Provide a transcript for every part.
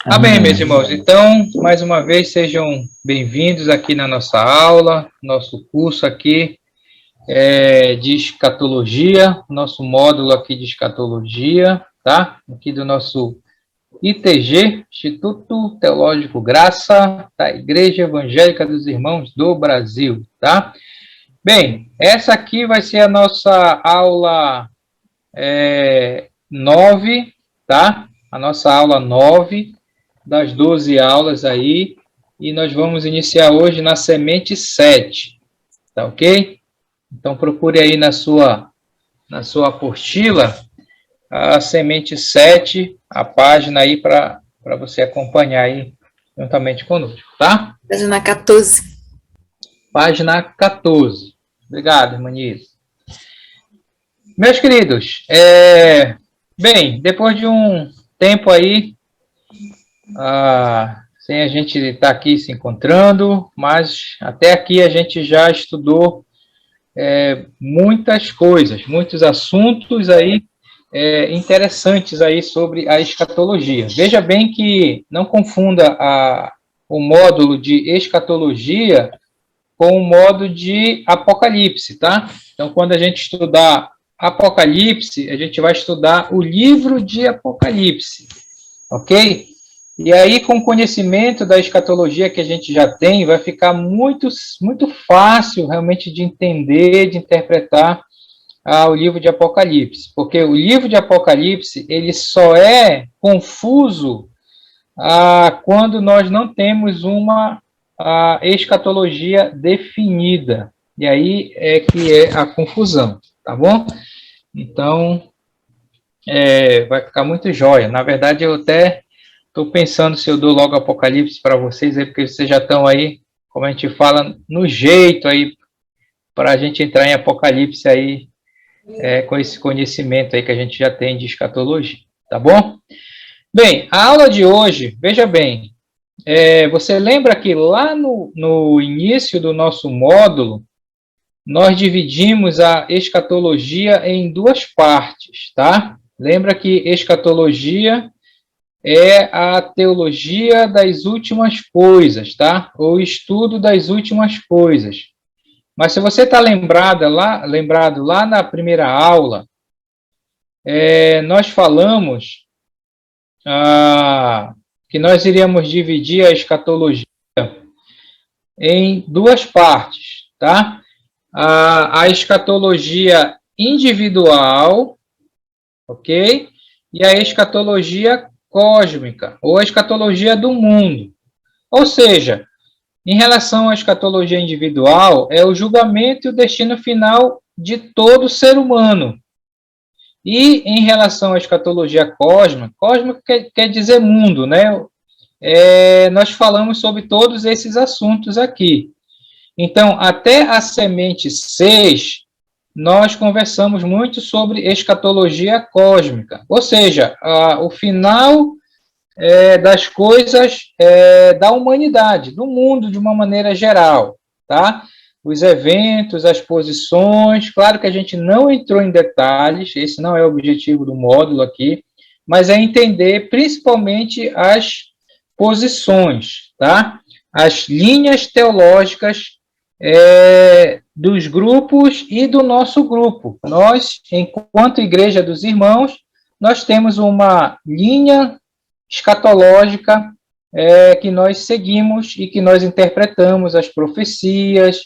Amém, meus irmãos. Então, mais uma vez, sejam bem-vindos aqui na nossa aula, nosso curso aqui de escatologia, nosso módulo aqui de escatologia, tá? Aqui do nosso ITG, Instituto Teológico Graça, da Igreja Evangélica dos Irmãos do Brasil, tá? Bem, essa aqui vai ser a nossa aula 9, tá? A nossa aula 9 das 12 aulas aí, e nós vamos iniciar hoje na semente 7, tá ok? Então, procure aí na sua apostila a semente 7, a página aí para você acompanhar aí juntamente conosco, tá? Página 14. Página 14. Obrigado, irmãs. Meus queridos, bem, depois de um tempo aí, sem a gente estar aqui se encontrando, mas até aqui a gente já estudou muitas coisas, muitos assuntos aí interessantes aí sobre a escatologia. Veja bem que não confunda o módulo de escatologia com o módulo de Apocalipse, tá? Então, quando a gente estudar Apocalipse, a gente vai estudar o livro de Apocalipse, ok? E aí, com o conhecimento da escatologia que a gente já tem, vai ficar muito, muito fácil realmente de entender, de interpretar o livro de Apocalipse. Porque o livro de Apocalipse, ele só é confuso quando nós não temos uma escatologia definida. E aí é que é a confusão, tá bom? Então, vai ficar muito jóia. Na verdade, eu até estou pensando se eu dou logo Apocalipse para vocês, aí, porque vocês já estão aí, como a gente fala, no jeito aí, para a gente entrar em Apocalipse aí, com esse conhecimento aí que a gente já tem de escatologia, tá bom? Bem, a aula de hoje, veja bem, você lembra que lá no início do nosso módulo, nós dividimos a escatologia em duas partes, tá? Lembra que escatologia é a teologia das últimas coisas, tá? Ou estudo das últimas coisas. Mas se você está lembrado lá na primeira aula, nós falamos que nós iríamos dividir a escatologia em duas partes, tá? A escatologia individual, ok? E a escatologia cósmica, ou a escatologia do mundo. Ou seja, em relação à escatologia individual, é o julgamento e o destino final de todo ser humano. E em relação à escatologia cósmica quer dizer mundo, né? Nós falamos sobre todos esses assuntos aqui. Então, até a semente 6, nós conversamos muito sobre escatologia cósmica, ou seja, o final das coisas da humanidade, do mundo de uma maneira geral, tá? Os eventos, as posições, claro que a gente não entrou em detalhes, esse não é o objetivo do módulo aqui, mas é entender principalmente as posições, tá? As linhas teológicas dos grupos e do nosso grupo. Nós, enquanto Igreja dos Irmãos, nós temos uma linha escatológica que nós seguimos e que nós interpretamos as profecias,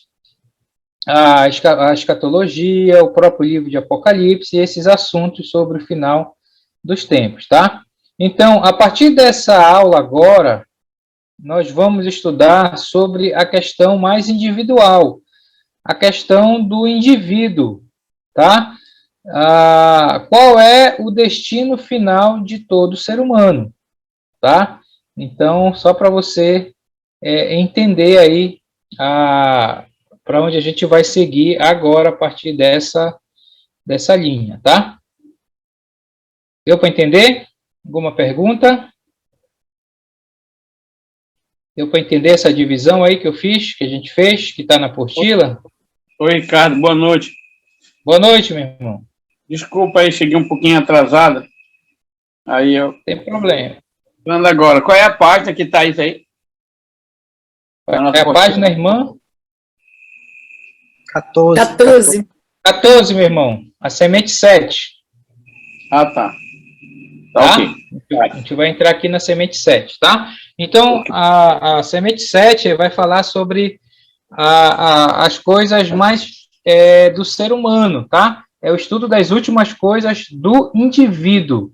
a escatologia, o próprio livro de Apocalipse, e esses assuntos sobre o final dos tempos, tá? Então, a partir dessa aula agora, nós vamos estudar sobre a questão mais individual, a questão do indivíduo, tá? Qual é o destino final de todo ser humano, tá? Então, só para você entender aí para onde a gente vai seguir agora a partir dessa linha, tá? Deu para entender? Alguma pergunta? Deu para entender essa divisão aí que eu fiz, que a gente fez, que está na apostila? Oi, Ricardo, boa noite. Boa noite, meu irmão. Desculpa aí, cheguei um pouquinho atrasado. Aí eu... Tem problema. Falando agora, qual é a página que está isso aí? É a página, irmã? 14. 14, meu irmão. A semente 7. Ah, tá. Tá? Ok. A gente vai entrar aqui na semente 7, tá? Então, a semente 7 vai falar sobre as coisas mais do ser humano, tá? É o estudo das últimas coisas do indivíduo,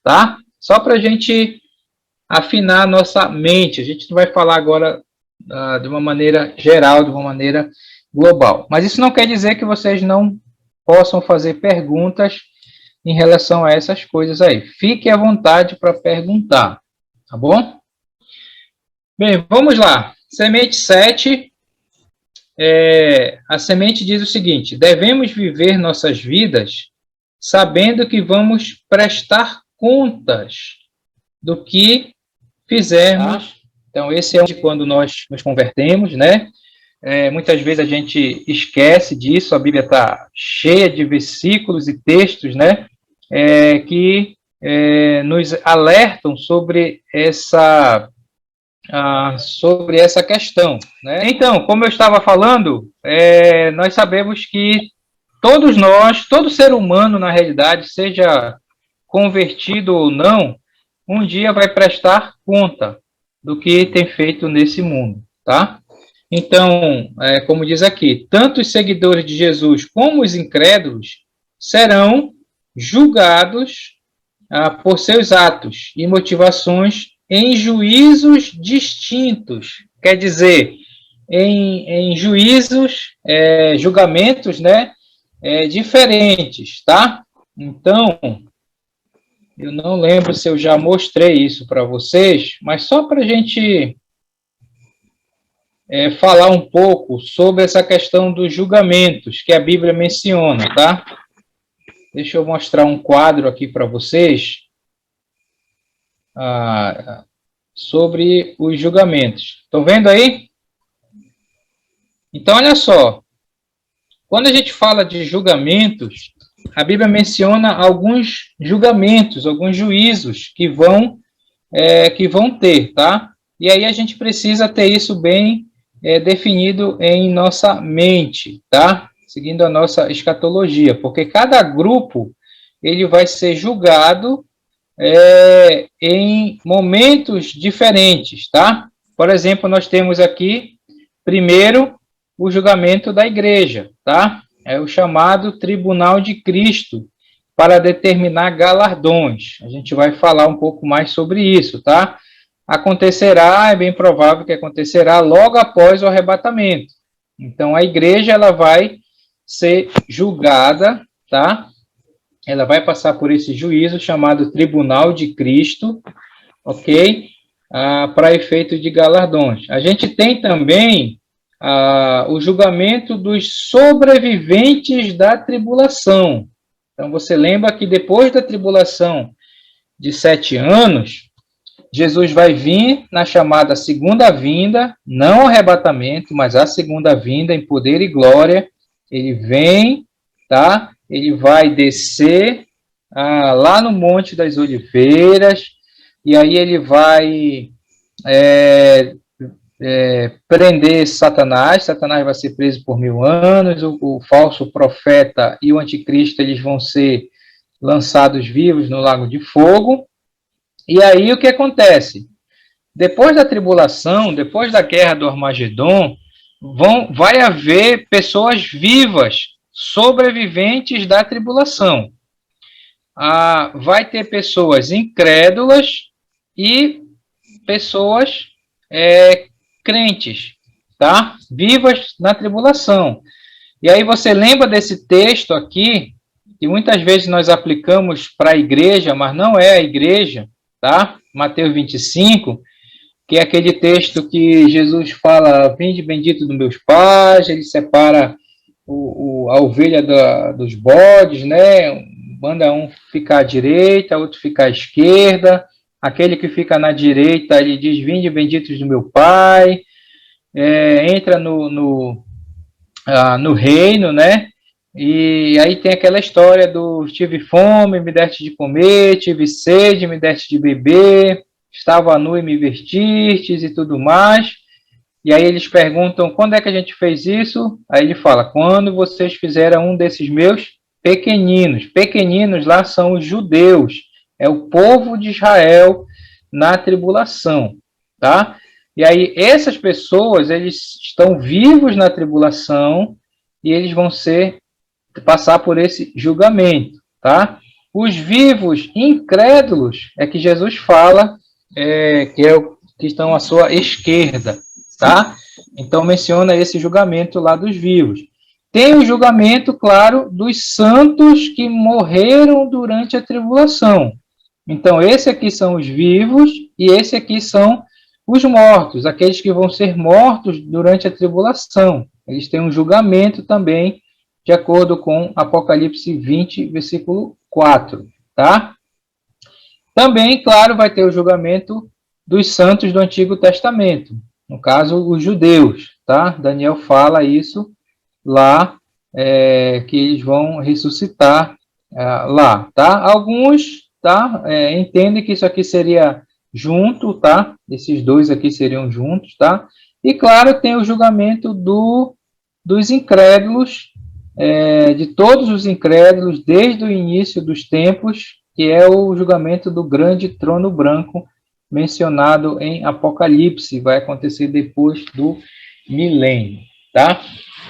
tá? Só para a gente afinar a nossa mente. A gente não vai falar agora de uma maneira geral, de uma maneira global. Mas isso não quer dizer que vocês não possam fazer perguntas em relação a essas coisas aí. Fique à vontade para perguntar, tá bom? Bem, vamos lá. Semente 7. A semente diz o seguinte: devemos viver nossas vidas sabendo que vamos prestar contas do que fizermos. Então, esse é quando nós nos convertemos, né? Muitas vezes a gente esquece disso, a Bíblia está cheia de versículos e textos, né? Que nos alertam sobre essa questão, né? Então, como eu estava falando, nós sabemos que todos nós, todo ser humano, na realidade, seja convertido ou não, um dia vai prestar conta do que tem feito nesse mundo, tá? Então, como diz aqui, tanto os seguidores de Jesus como os incrédulos serão julgados por seus atos e motivações em juízos distintos, quer dizer, em juízos, julgamentos, né, diferentes, tá? Então, eu não lembro se eu já mostrei isso para vocês, mas só para a gente falar um pouco sobre essa questão dos julgamentos que a Bíblia menciona, tá? Deixa eu mostrar um quadro aqui para vocês sobre os julgamentos. Estão vendo aí? Então, olha só. Quando a gente fala de julgamentos, a Bíblia menciona alguns julgamentos, alguns juízos que vão ter, tá? E aí a gente precisa ter isso bem definido em nossa mente, tá? Seguindo a nossa escatologia, porque cada grupo ele vai ser julgado em momentos diferentes, tá? Por exemplo, nós temos aqui, primeiro, o julgamento da igreja, tá? É o chamado Tribunal de Cristo, para determinar galardões. A gente vai falar um pouco mais sobre isso, tá? Acontecerá, é bem provável que acontecerá logo após o arrebatamento. Então, a igreja, ela vai ser julgada, tá? Ela vai passar por esse juízo chamado Tribunal de Cristo, ok? Para efeito de galardões. A gente tem também o julgamento dos sobreviventes da tribulação. Então, você lembra que depois da tribulação de 7 anos, Jesus vai vir na chamada segunda vinda, não arrebatamento, mas a segunda vinda em poder e glória. Ele vem, tá? Ele vai descer lá no Monte das Oliveiras, e aí ele vai prender Satanás. Satanás vai ser preso por 1000 anos, o falso profeta e o anticristo eles vão ser lançados vivos no lago de fogo. E aí o que acontece? Depois da tribulação, depois da guerra do Armagedon, vai haver pessoas vivas, sobreviventes da tribulação. Vai ter pessoas incrédulas e pessoas crentes, tá? Vivas na tribulação. E aí você lembra desse texto aqui, que muitas vezes nós aplicamos para a igreja, mas não é a igreja, tá? Mateus 25, que é aquele texto que Jesus fala: vinde bendito dos meus pais, ele separa a ovelha dos bodes, né? Manda um ficar à direita, outro ficar à esquerda. Aquele que fica na direita, ele diz: vinde benditos do meu pai, entra no reino, né? E aí tem aquela história do tive fome, me deste de comer, tive sede, me deste de beber, estava nu e me vestistes e tudo mais. E aí eles perguntam, quando é que a gente fez isso? Aí ele fala, quando vocês fizeram um desses meus pequeninos. Pequeninos lá são os judeus, é o povo de Israel na tribulação, tá? E aí essas pessoas, eles estão vivos na tribulação e eles vão passar por esse julgamento, tá? Os vivos incrédulos é que Jesus fala que estão à sua esquerda, tá? Então menciona esse julgamento lá dos vivos. Tem o julgamento, claro, dos santos que morreram durante a tribulação. Então, esse aqui são os vivos e esse aqui são os mortos, aqueles que vão ser mortos durante a tribulação. Eles têm um julgamento também, de acordo com Apocalipse 20, versículo 4, tá? Também, claro, vai ter o julgamento dos santos do Antigo Testamento, no caso, os judeus, tá? Daniel fala isso lá, que eles vão ressuscitar lá, tá? Alguns, tá? Entendem que isso aqui seria junto, tá? Esses dois aqui seriam juntos, tá? E, claro, tem o julgamento dos incrédulos, de todos os incrédulos, desde o início dos tempos, que é o julgamento do grande trono branco, mencionado em Apocalipse, vai acontecer depois do milênio, tá?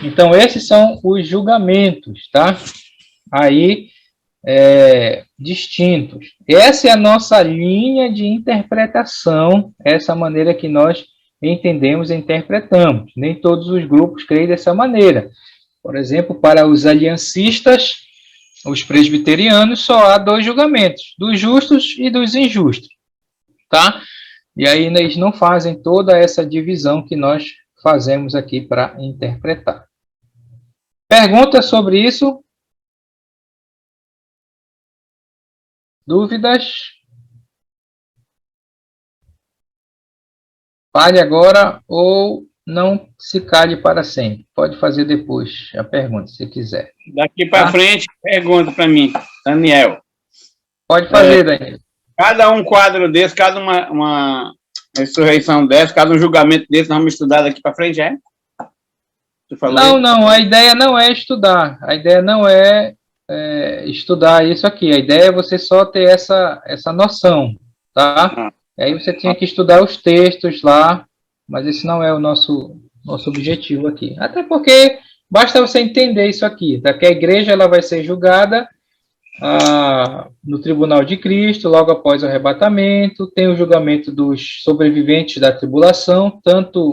Então, esses são os julgamentos, tá? Aí, distintos. Essa é a nossa linha de interpretação, essa maneira que nós entendemos e interpretamos. Nem todos os grupos creem dessa maneira. Por exemplo, para os aliancistas, os presbiterianos, só há dois julgamentos, dos justos e dos injustos, tá? E aí eles não fazem toda essa divisão que nós fazemos aqui para interpretar. Perguntas sobre isso? Dúvidas? Fale agora ou não se cale para sempre. Pode fazer depois a pergunta, se quiser. Daqui para frente, pergunta para mim, Daniel. Pode fazer, Daniel. Cada um quadro desse, cada uma ressurreição dessa, cada um julgamento desse, nós vamos estudar daqui para frente, é? Não, a ideia não é estudar. A ideia não é estudar isso aqui. A ideia é você só ter essa noção, tá? Aí você tinha que estudar os textos lá, mas esse não é o nosso objetivo aqui. Até porque basta você entender isso aqui, tá? Que a igreja ela vai ser julgada no tribunal de Cristo, logo após o arrebatamento. Tem o julgamento dos sobreviventes da tribulação, tanto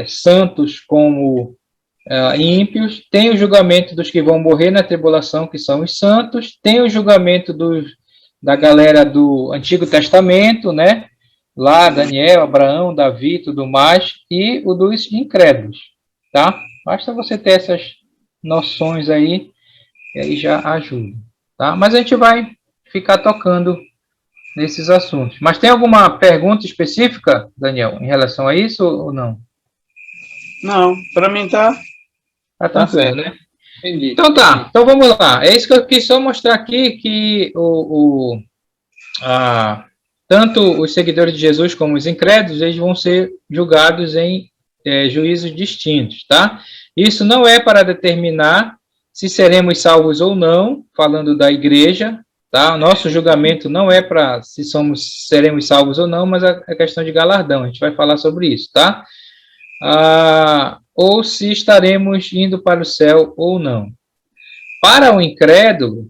santos como ímpios. Tem o julgamento dos que vão morrer na tribulação, que são os santos. Tem o julgamento da galera do Antigo Testamento, né? Lá, Daniel, Abraão, Davi, tudo mais. E o dos incrédulos, tá? Basta você ter essas noções aí, e aí já ajuda, tá? Mas a gente vai ficar tocando nesses assuntos. Mas tem alguma pergunta específica, Daniel, em relação a isso ou não? Não, para mim tá Tranquilo, né? Entendi. Então tá, então vamos lá. É isso que eu quis só mostrar aqui, que tanto os seguidores de Jesus como os incrédulos, eles vão ser julgados em juízos distintos, tá? Isso não é para determinar se seremos salvos ou não, falando da igreja, tá? O nosso julgamento não é para se seremos salvos ou não, mas é questão de galardão. A gente vai falar sobre isso, tá? Ou se estaremos indo para o céu ou não. Para o incrédulo,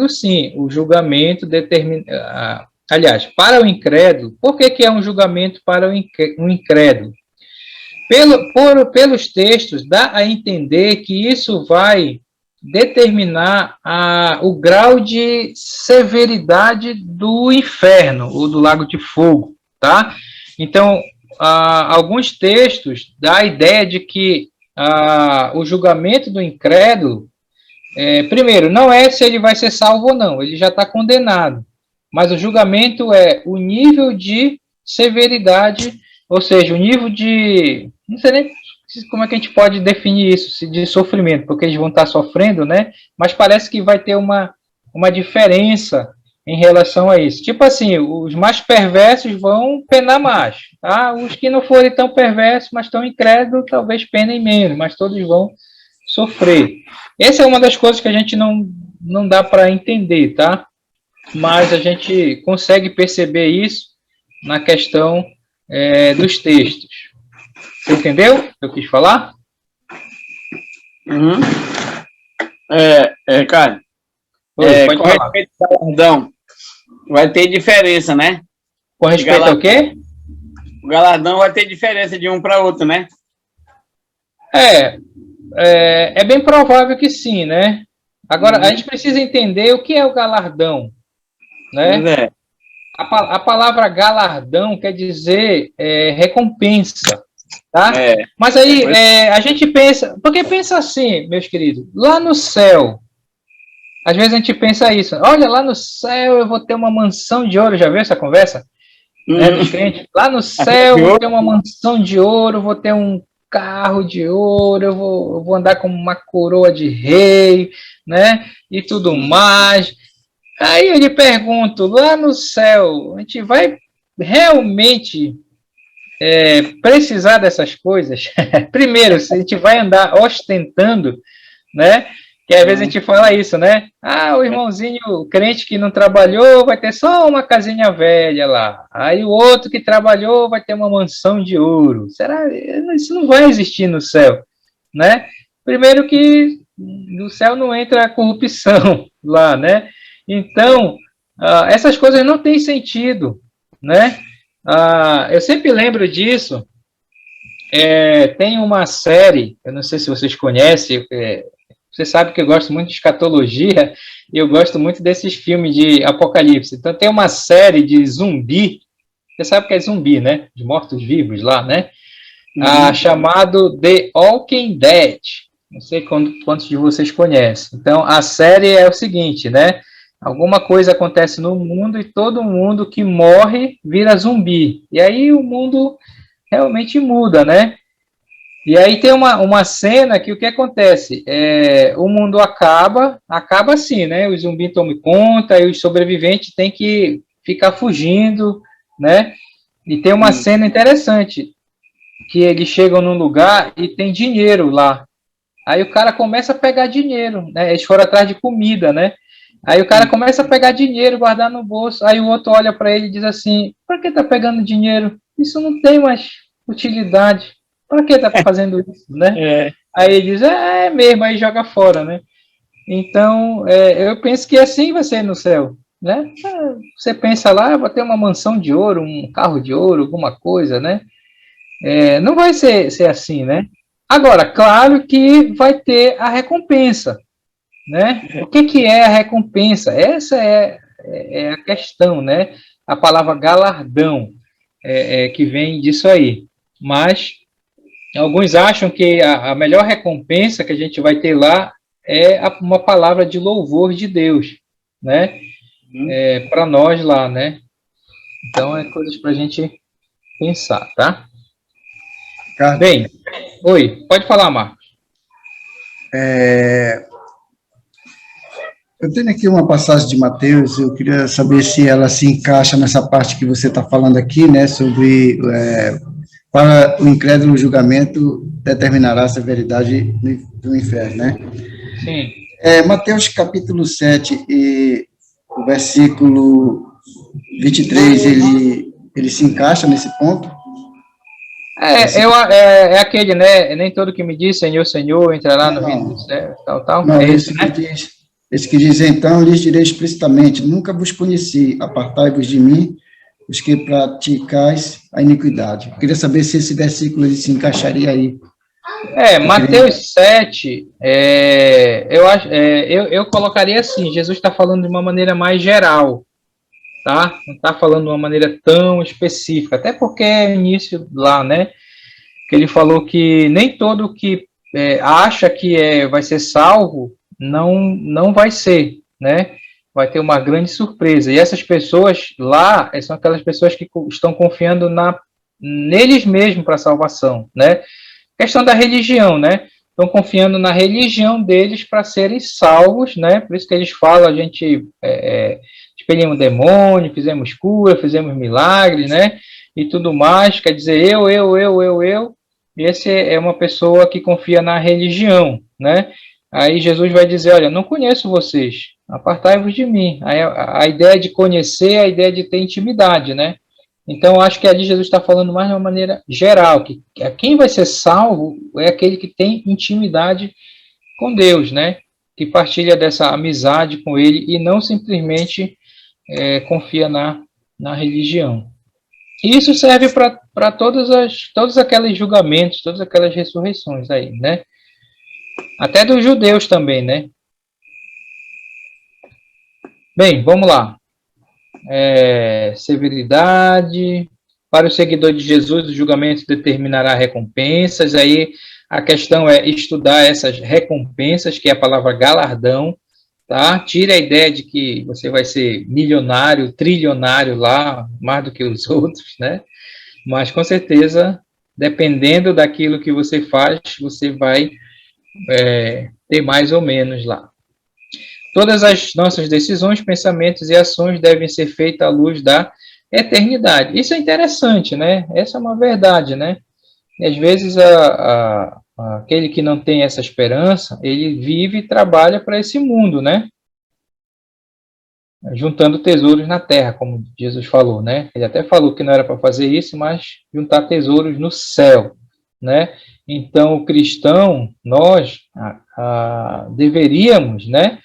sim, o julgamento determina. Aliás, para o incrédulo, por que é um julgamento para o incrédulo? Pelos textos, dá a entender que isso vai determinar o grau de severidade do inferno, ou do lago de fogo, tá? Então, alguns textos dá a ideia de que o julgamento do incrédulo, primeiro, não é se ele vai ser salvo ou não, ele já está condenado, mas o julgamento é o nível de severidade, ou seja, o nível de... Não sei nem como é que a gente pode definir isso, de sofrimento, porque eles vão estar sofrendo, né? Mas parece que vai ter uma diferença em relação a isso. Tipo assim, os mais perversos vão penar mais, tá? Os que não forem tão perversos, mas tão incrédulos, talvez penem menos, mas todos vão sofrer. Essa é uma das coisas que a gente não dá para entender, tá? Mas a gente consegue perceber isso na questão dos textos. Você entendeu o que eu quis falar? Uhum. Cara, Pode com falar. respeito ao galardão, vai ter diferença, né? Com respeito ao quê? O galardão vai ter diferença de um para outro, né? É bem provável que sim, né? Agora, a gente precisa entender o que é o galardão, né? A palavra galardão quer dizer recompensa, tá? Mas aí a gente pensa, porque pensa assim, meus queridos, lá no céu, às vezes a gente pensa isso, olha, lá no céu eu vou ter uma mansão de ouro, já viu essa conversa? Dos crentes? Lá no céu eu vou ter uma mansão de ouro, vou ter um carro de ouro, eu vou andar com uma coroa de rei, né? E tudo mais. Aí eu lhe pergunto, lá no céu, a gente vai realmente precisar dessas coisas? Primeiro, se a gente vai andar ostentando, né? Que às vezes a gente fala isso, né? Ah, o irmãozinho, o crente que não trabalhou vai ter só uma casinha velha lá. Aí o outro que trabalhou vai ter uma mansão de ouro. Será? Isso não vai existir no céu, né? Primeiro que no céu não entra a corrupção lá, né? Então, essas coisas não têm sentido, né? Eu sempre lembro disso. Tem uma série, eu não sei se vocês conhecem, você sabe que eu gosto muito de escatologia e eu gosto muito desses filmes de apocalipse. Então tem uma série de zumbi, você sabe que é zumbi, né? De mortos-vivos lá, né? Chamado The Walking Dead. Não sei quantos de vocês conhecem. Então a série é o seguinte, né? Alguma coisa acontece no mundo e todo mundo que morre vira zumbi. E aí o mundo realmente muda, né? E aí tem uma cena que o que acontece? O mundo acaba assim, né? Os zumbis tomam conta e os sobreviventes têm que ficar fugindo, né? E tem uma cena interessante, que eles chegam num lugar e tem dinheiro lá. Aí o cara começa a pegar dinheiro, né? Eles foram atrás de comida, né? Aí o cara começa a pegar dinheiro, guardar no bolso. Aí o outro olha para ele e diz assim: "Por que tá pegando dinheiro? Isso não tem mais utilidade. Para que tá fazendo isso, né?" Aí ele diz: "É mesmo", aí joga fora, né? Então, eu penso que assim vai ser no céu, né? Você pensa lá, vou ter uma mansão de ouro, um carro de ouro, alguma coisa, né? Não vai ser assim, né? Agora, claro que vai ter a recompensa, né? O que é a recompensa? Essa é a questão, né? A palavra galardão que vem disso aí. Mas alguns acham que a melhor recompensa que a gente vai ter lá é uma palavra de louvor de Deus, né? Para nós lá, né? Então é coisas para a gente pensar, tá? Ricardo, Bem, oi, pode falar, Marcos. eu tenho aqui uma passagem de Mateus, eu queria saber se ela se encaixa nessa parte que você está falando aqui, né, sobre para o incrédulo o julgamento determinará a severidade do inferno, né? Sim. Mateus capítulo 7 e o versículo 23, ele se encaixa nesse ponto? É aquele, né? Nem todo que me diz Senhor, Senhor entrará no reino do céu, tal. Não, Esse, né? Esse que diz, então, lhes direi explicitamente, nunca vos conheci, apartai-vos de mim, os que praticais a iniquidade. Eu queria saber se esse versículo ele se encaixaria aí. Mateus 7, eu colocaria assim, Jesus está falando de uma maneira mais geral, tá? Não está falando de uma maneira tão específica, até porque é início lá, né? Que ele falou que nem todo que acha que vai ser salvo, não vai ser, né? Vai ter uma grande surpresa. E essas pessoas lá são aquelas pessoas que estão confiando neles mesmos para a salvação, né? Questão da religião, né? Estão confiando na religião deles para serem salvos, né? Por isso que eles falam, a gente expelimos demônio, fizemos cura, fizemos milagres, né? E tudo mais, quer dizer, eu. Esse é uma pessoa que confia na religião, né? Aí Jesus vai dizer, olha, não conheço vocês, apartai-vos de mim. Aí a ideia de conhecer é a ideia de ter intimidade, né? Então, eu acho que ali Jesus está falando mais de uma maneira geral, que quem vai ser salvo é aquele que tem intimidade com Deus, né? Que partilha dessa amizade com Ele e não simplesmente confia na religião. E isso serve para todos aqueles julgamentos, todas aquelas ressurreições aí, né? Até dos judeus também, né? Bem, vamos lá. Severidade. Para o seguidor de Jesus, o julgamento determinará recompensas. Aí a questão é estudar essas recompensas, que é a palavra galardão, tá? Tira a ideia de que você vai ser milionário, trilionário lá, mais do que os outros, né? Mas com certeza, dependendo daquilo que você faz, você vai ter mais ou menos lá. Todas as nossas decisões, pensamentos e ações devem ser feitas à luz da eternidade. Isso é interessante, né? Essa é uma verdade, né? E às vezes aquele que não tem essa esperança, ele vive e trabalha para esse mundo, né? Juntando tesouros na terra, como Jesus falou, né? Ele até falou que não era para fazer isso, mas juntar tesouros no céu, né? Então, o cristão, nós deveríamos, né?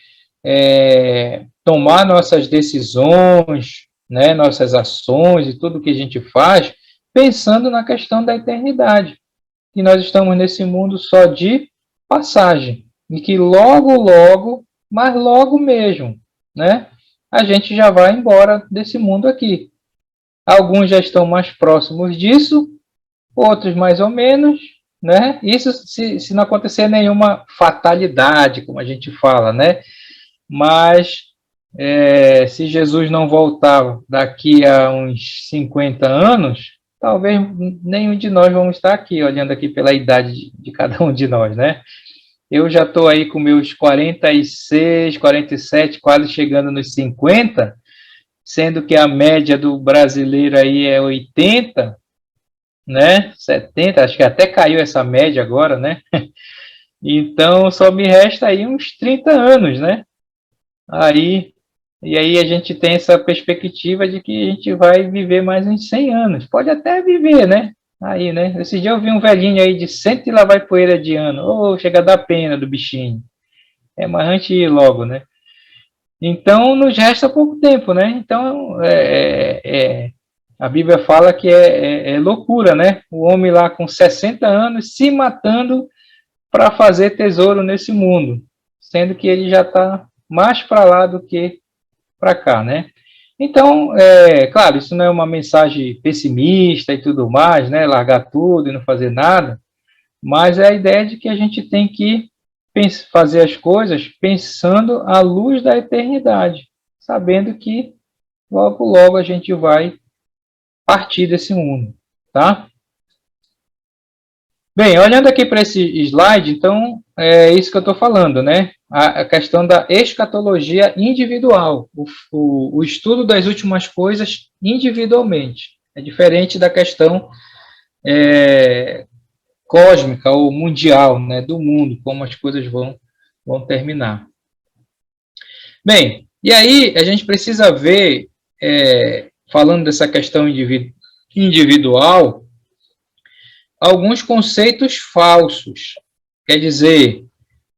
Tomar nossas decisões, né, nossas ações e tudo que a gente faz, pensando na questão da eternidade. Que nós estamos nesse mundo só de passagem. E que logo, mas logo mesmo, né, a gente já vai embora desse mundo aqui. Alguns já estão mais próximos disso, outros mais ou menos, né? Isso se não acontecer nenhuma fatalidade, como a gente fala, né? Mas se Jesus não voltar daqui a uns 50 anos, talvez nenhum de nós vamos estar aqui, olhando aqui pela idade de cada um de nós, né? Eu já estou aí com meus 46, 47, quase chegando nos 50, sendo que a média do brasileiro aí é 80, né? 70, acho que até caiu essa média agora, né? Então, só me resta aí uns 30 anos, né? E aí a gente tem essa perspectiva de que a gente vai viver mais uns 100 anos. Pode até viver, né? Aí, né? Esse dia eu vi um velhinho aí de 100 e lá vai poeira de ano. Oh, chega a dar pena do bichinho. Mas antes de ir logo, né? Então, nos resta pouco tempo, né? Então, a Bíblia fala que é loucura, né? O homem lá com 60 anos se matando para fazer tesouro nesse mundo, sendo que ele já está mais para lá do que para cá, né? Então, claro, isso não é uma mensagem pessimista e tudo mais, né? Largar tudo e não fazer nada, mas é a ideia de que a gente tem que fazer as coisas pensando à luz da eternidade, sabendo que logo a gente vai partir desse mundo, tá? Bem, olhando aqui para esse slide, então, é isso que eu estou falando, né? A questão da escatologia individual, o estudo das últimas coisas individualmente. É diferente da questão cósmica ou mundial, né, do mundo, como as coisas vão terminar. Bem, e aí a gente precisa ver, falando dessa questão individual, alguns conceitos falsos, quer dizer,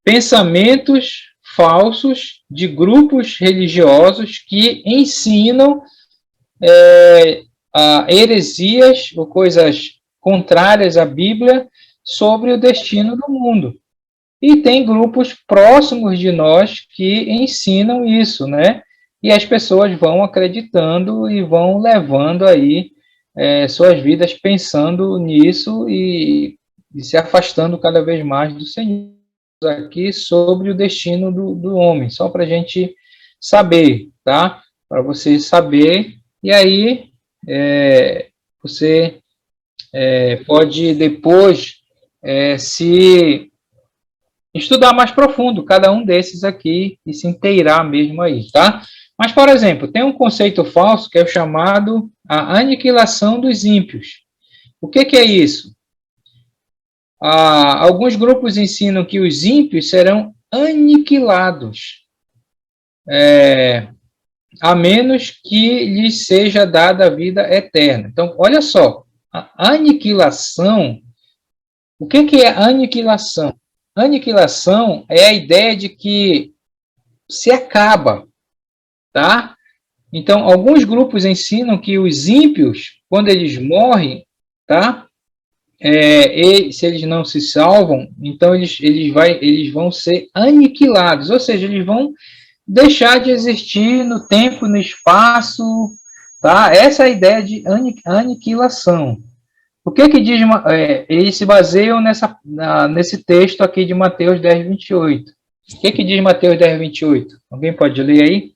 pensamentos falsos de grupos religiosos que ensinam heresias ou coisas contrárias à Bíblia sobre o destino do mundo. E tem grupos próximos de nós que ensinam isso, né? E as pessoas vão acreditando e vão levando aí suas vidas pensando nisso e se afastando cada vez mais do Senhor. Aqui sobre o destino do homem, só para a gente saber, tá? Para você saber, e aí você pode depois se estudar mais profundo cada um desses aqui e se inteirar mesmo aí, tá? Mas, por exemplo, tem um conceito falso que é o chamado a aniquilação dos ímpios. O que é isso? Alguns grupos ensinam que os ímpios serão aniquilados, a menos que lhes seja dada a vida eterna. Então, olha só, a aniquilação, o que é aniquilação? Aniquilação é a ideia de que se acaba, tá? Então, alguns grupos ensinam que os ímpios, quando eles morrem, tá? Se eles não se salvam, então eles vão ser aniquilados, ou seja, eles vão deixar de existir no tempo, no espaço, tá? Essa é a ideia de aniquilação. O que diz, eles se baseiam nesse texto aqui de Mateus 10, 28. O que diz Mateus 10, 28? Alguém pode ler aí?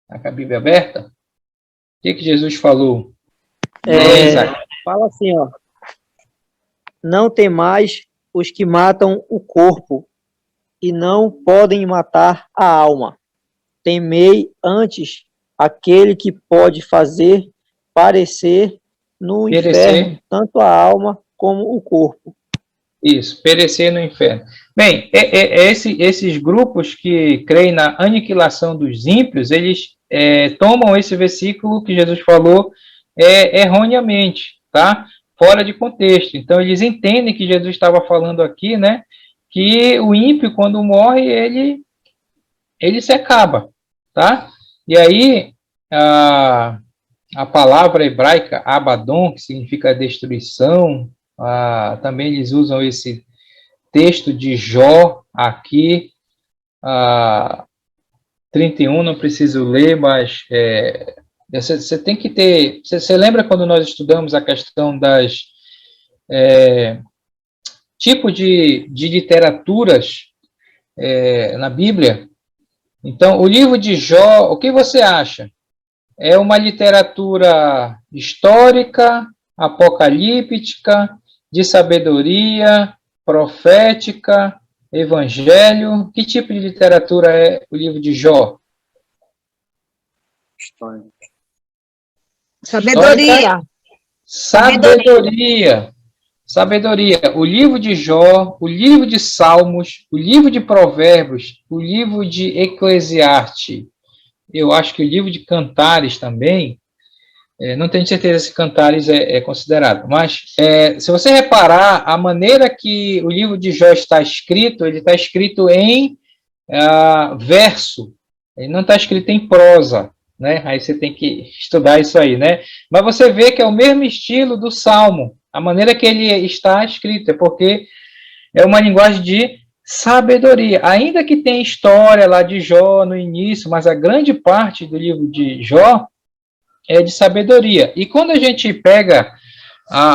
Tá com a Bíblia aberta? O que Jesus falou? Fala assim, ó. Não temais os que matam o corpo e não podem matar a alma. Temei antes aquele que pode fazer perecer no inferno tanto a alma como o corpo. Isso, perecer no inferno. Bem, esses grupos que creem na aniquilação dos ímpios, eles tomam esse versículo que Jesus falou erroneamente, tá? Fora de contexto. Então, eles entendem que Jesus estava falando aqui, né? Que o ímpio, quando morre, ele se acaba, tá? E aí, a palavra hebraica Abaddon, que significa destruição, também eles usam esse texto de Jó aqui, 31, não preciso ler, mas você tem que ter... Você lembra quando nós estudamos a questão das tipo de literaturas na Bíblia? Então, o livro de Jó, o que você acha? É uma literatura histórica, apocalíptica, de sabedoria, profética, evangelho? Que tipo de literatura é o livro de Jó? História. Sabedoria. Sabedoria. O livro de Jó, o livro de Salmos, o livro de Provérbios, o livro de Eclesiastes. Eu acho que o livro de Cantares também, não tenho certeza se Cantares é considerado, mas se você reparar, a maneira que o livro de Jó está escrito, ele está escrito em verso, ele não está escrito em prosa, né? Aí você tem que estudar isso aí, né? Mas você vê que é o mesmo estilo do Salmo, a maneira que ele está escrito, é porque é uma linguagem de sabedoria, ainda que tenha história lá de Jó no início, mas a grande parte do livro de Jó é de sabedoria. E quando a gente pega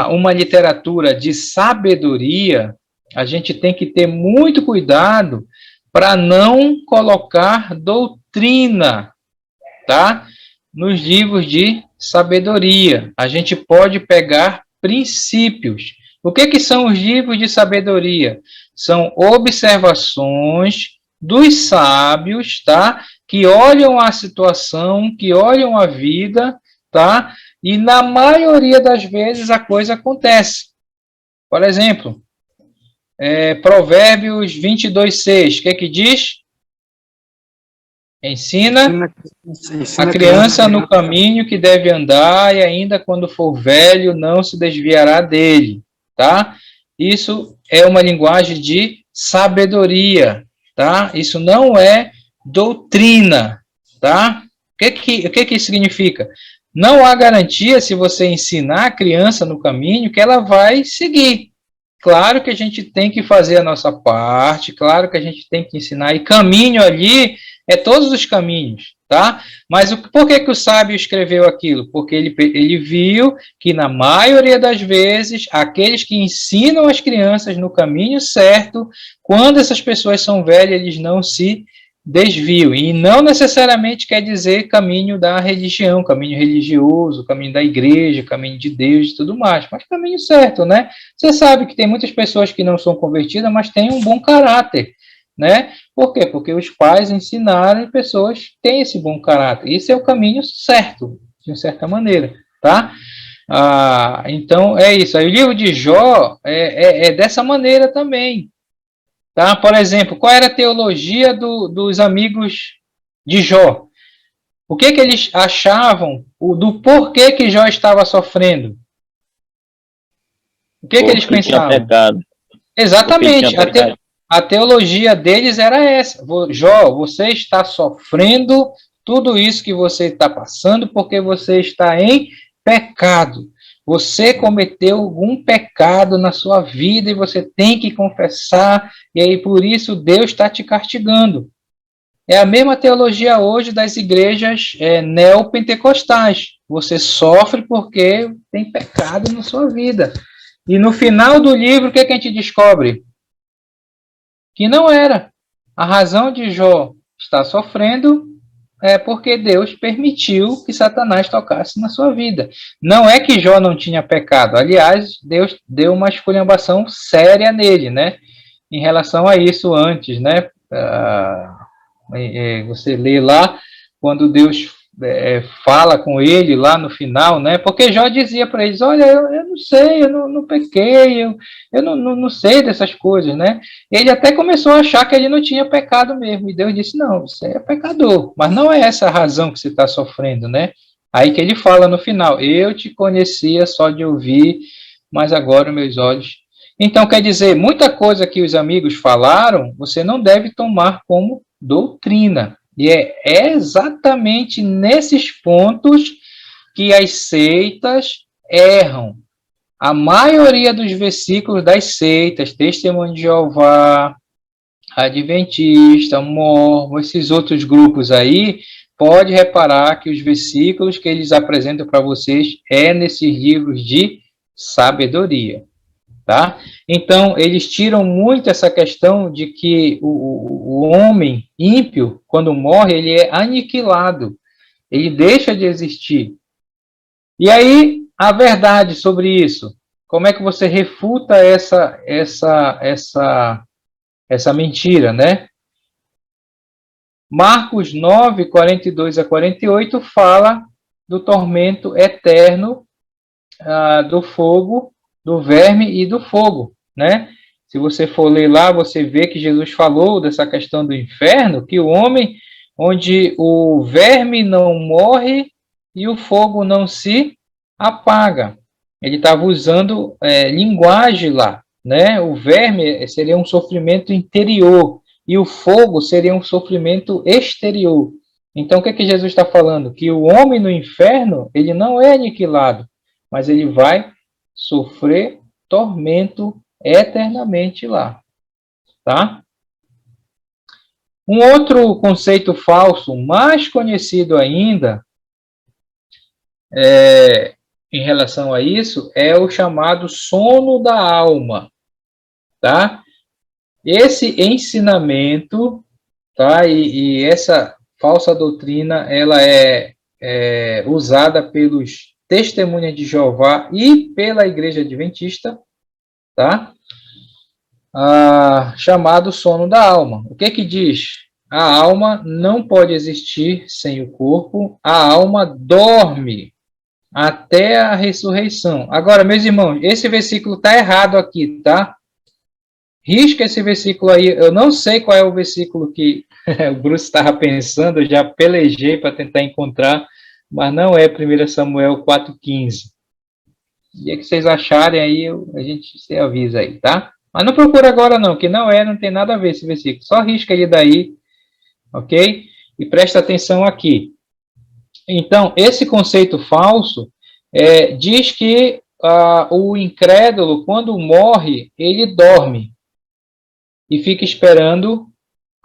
uma literatura de sabedoria, a gente tem que ter muito cuidado para não colocar doutrina, tá? Nos livros de sabedoria. A gente pode pegar princípios. O que são os livros de sabedoria? São observações dos sábios, tá? Que olham a situação, que olham a vida, tá? E na maioria das vezes a coisa acontece. Por exemplo, Provérbios 22:6, o que diz? Ensina a criança no caminho que deve andar, e ainda quando for velho não se desviará dele, tá? Isso é uma linguagem de sabedoria, tá? Isso não é doutrina, tá? O que isso significa? Não há garantia, se você ensinar a criança no caminho, que ela vai seguir. Claro que a gente tem que fazer a nossa parte, claro que a gente tem que ensinar, e caminho ali é todos os caminhos, tá? Mas por que o sábio escreveu aquilo? Porque ele viu que, na maioria das vezes, aqueles que ensinam as crianças no caminho certo, quando essas pessoas são velhas, eles não se desviam. E não necessariamente quer dizer caminho da religião, caminho religioso, caminho da igreja, caminho de Deus e tudo mais, mas caminho certo, né? Você sabe que tem muitas pessoas que não são convertidas, mas têm um bom caráter. né? Por quê? Porque os pais ensinaram e pessoas têm esse bom caráter. Esse é o caminho certo, de certa maneira, tá? Então, é isso. Aí, o livro de Jó é dessa maneira também, tá? Por exemplo, qual era a teologia dos amigos de Jó? O que eles achavam do porquê que Jó estava sofrendo? O que eles Porque tinha pensavam? pecado. Exatamente. Porque tinha pecado. A teologia deles era essa. Jó, você está sofrendo tudo isso que você está passando porque você está em pecado. Você cometeu algum pecado na sua vida e você tem que confessar, e aí por isso Deus está te castigando. É a mesma teologia hoje das igrejas neopentecostais. Você sofre porque tem pecado na sua vida. E no final do livro, o que a gente descobre? Que não era. A razão de Jó estar sofrendo é porque Deus permitiu que Satanás tocasse na sua vida. Não é que Jó não tinha pecado. Aliás, Deus deu uma esculhambação séria nele, né? Em relação a isso antes, né? Você lê lá, quando Deus fala com ele lá no final, né? Porque Jó dizia para eles, olha, eu não sei, eu não pequei, eu não sei dessas coisas, né? Ele até começou a achar que ele não tinha pecado mesmo, e Deus disse, não, você é pecador, mas não é essa a razão que você está sofrendo, né? Aí que ele fala no final, eu te conhecia só de ouvir, mas agora meus olhos... Então, quer dizer, muita coisa que os amigos falaram, você não deve tomar como doutrina. E é exatamente nesses pontos que as seitas erram. A maioria dos versículos das seitas, Testemunho de Jeová, Adventista, Mórmon, esses outros grupos aí, pode reparar que os versículos que eles apresentam para vocês nesses livros de sabedoria. Tá? Então, eles tiram muito essa questão de que o homem ímpio, quando morre, ele é aniquilado, ele deixa de existir. E aí, a verdade sobre isso, como é que você refuta essa mentira, né? Marcos 9, 42 a 48 fala do tormento eterno do fogo, do verme e do fogo, né? Se você for ler lá, você vê que Jesus falou dessa questão do inferno, que o homem, onde o verme não morre e o fogo não se apaga. Ele estava usando linguagem lá, né? O verme seria um sofrimento interior e o fogo seria um sofrimento exterior. Então, o que é que Jesus está falando? Que o homem no inferno, ele não é aniquilado, mas ele vai sofrer tormento eternamente lá, tá? Um outro conceito falso, mais conhecido ainda, em relação a isso, é o chamado sono da alma, tá? Esse ensinamento, tá? E essa falsa doutrina, ela é usada pelos Testemunhas de Jeová e pela Igreja Adventista, tá? Chamado sono da alma. O que que diz? A alma não pode existir sem o corpo, a alma dorme até a ressurreição. Agora, meus irmãos, esse versículo está errado aqui, tá? Risca esse versículo aí, eu não sei qual é o versículo que o Bruce estava pensando, eu já pelejei para tentar encontrar, mas não é 1 Samuel 4,15. E é que vocês acharem aí, a gente se avisa aí, tá? Mas não procura agora não, que não tem nada a ver esse versículo. Só risca ele daí, ok? E presta atenção aqui. Então, esse conceito falso diz que o incrédulo, quando morre, ele dorme e fica esperando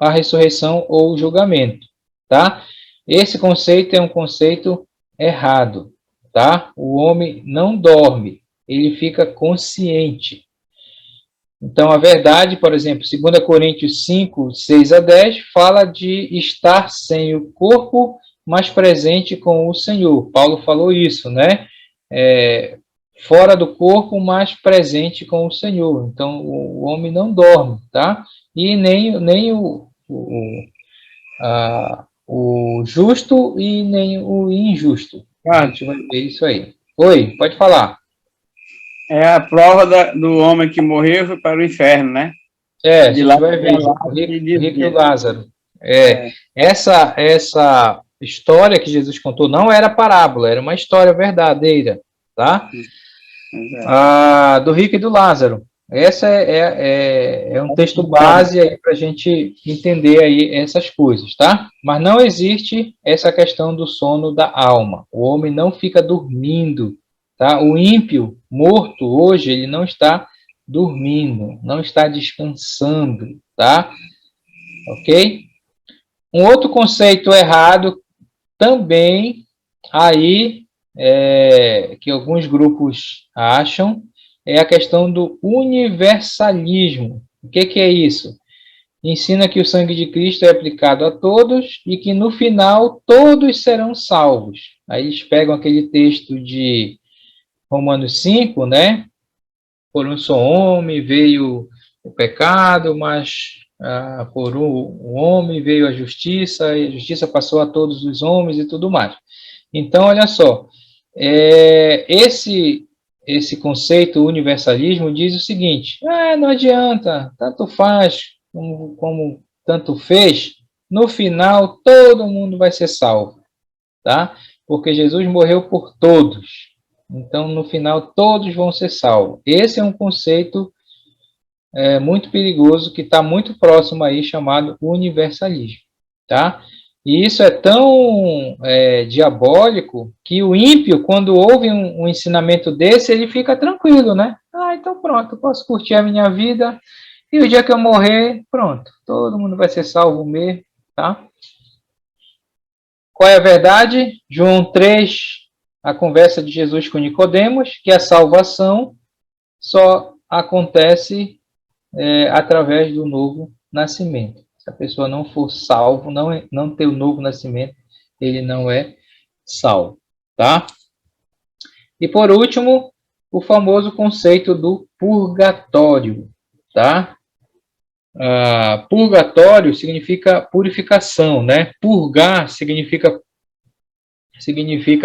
a ressurreição ou o julgamento, tá? Esse conceito é um conceito errado, tá? O homem não dorme, ele fica consciente. Então, a verdade, por exemplo, 2 Coríntios 5, 6 a 10, fala de estar sem o corpo, mas presente com o Senhor. Paulo falou isso, né? Fora do corpo, mas presente com o Senhor. Então, o homem não dorme, tá? e nem o justo e nem o injusto. A gente vai ver isso aí. Oi, pode falar. É a prova do homem que morreu e foi para o inferno, né? A De gente lá vai ver o rico e o Lázaro. Essa história que Jesus contou não era parábola, era uma história verdadeira, tá? Do rico e do Lázaro. Essa é um texto base aí para a gente entender aí essas coisas, tá? Mas não existe essa questão do sono da alma. O homem não fica dormindo, tá? O ímpio morto hoje, ele não está dormindo, não está descansando, tá? Ok? Um outro conceito errado também aí que alguns grupos acham é a questão do universalismo. O que é isso? Ensina que o sangue de Cristo é aplicado a todos e que no final todos serão salvos. Aí eles pegam aquele texto de Romanos 5, né? Por um só homem veio o pecado, mas por um homem veio a justiça, e a justiça passou a todos os homens e tudo mais. Então, olha só, esse conceito universalismo diz o seguinte: não adianta, tanto faz como tanto fez, no final todo mundo vai ser salvo, tá? Porque Jesus morreu por todos. Então, no final, todos vão ser salvos. Esse é um conceito muito perigoso que está muito próximo aí, chamado universalismo, tá? E isso é tão diabólico que o ímpio, quando ouve um ensinamento desse, ele fica tranquilo, né? Então pronto, eu posso curtir a minha vida e o dia que eu morrer, pronto, todo mundo vai ser salvo mesmo, tá? Qual é a verdade? João 3, a conversa de Jesus com Nicodemos, que a salvação só acontece através do novo nascimento. Se a pessoa não for salvo, não ter o novo nascimento, ele não é salvo, tá? E por último, o famoso conceito do purgatório, tá? Purgatório significa purificação, né? Purgar significa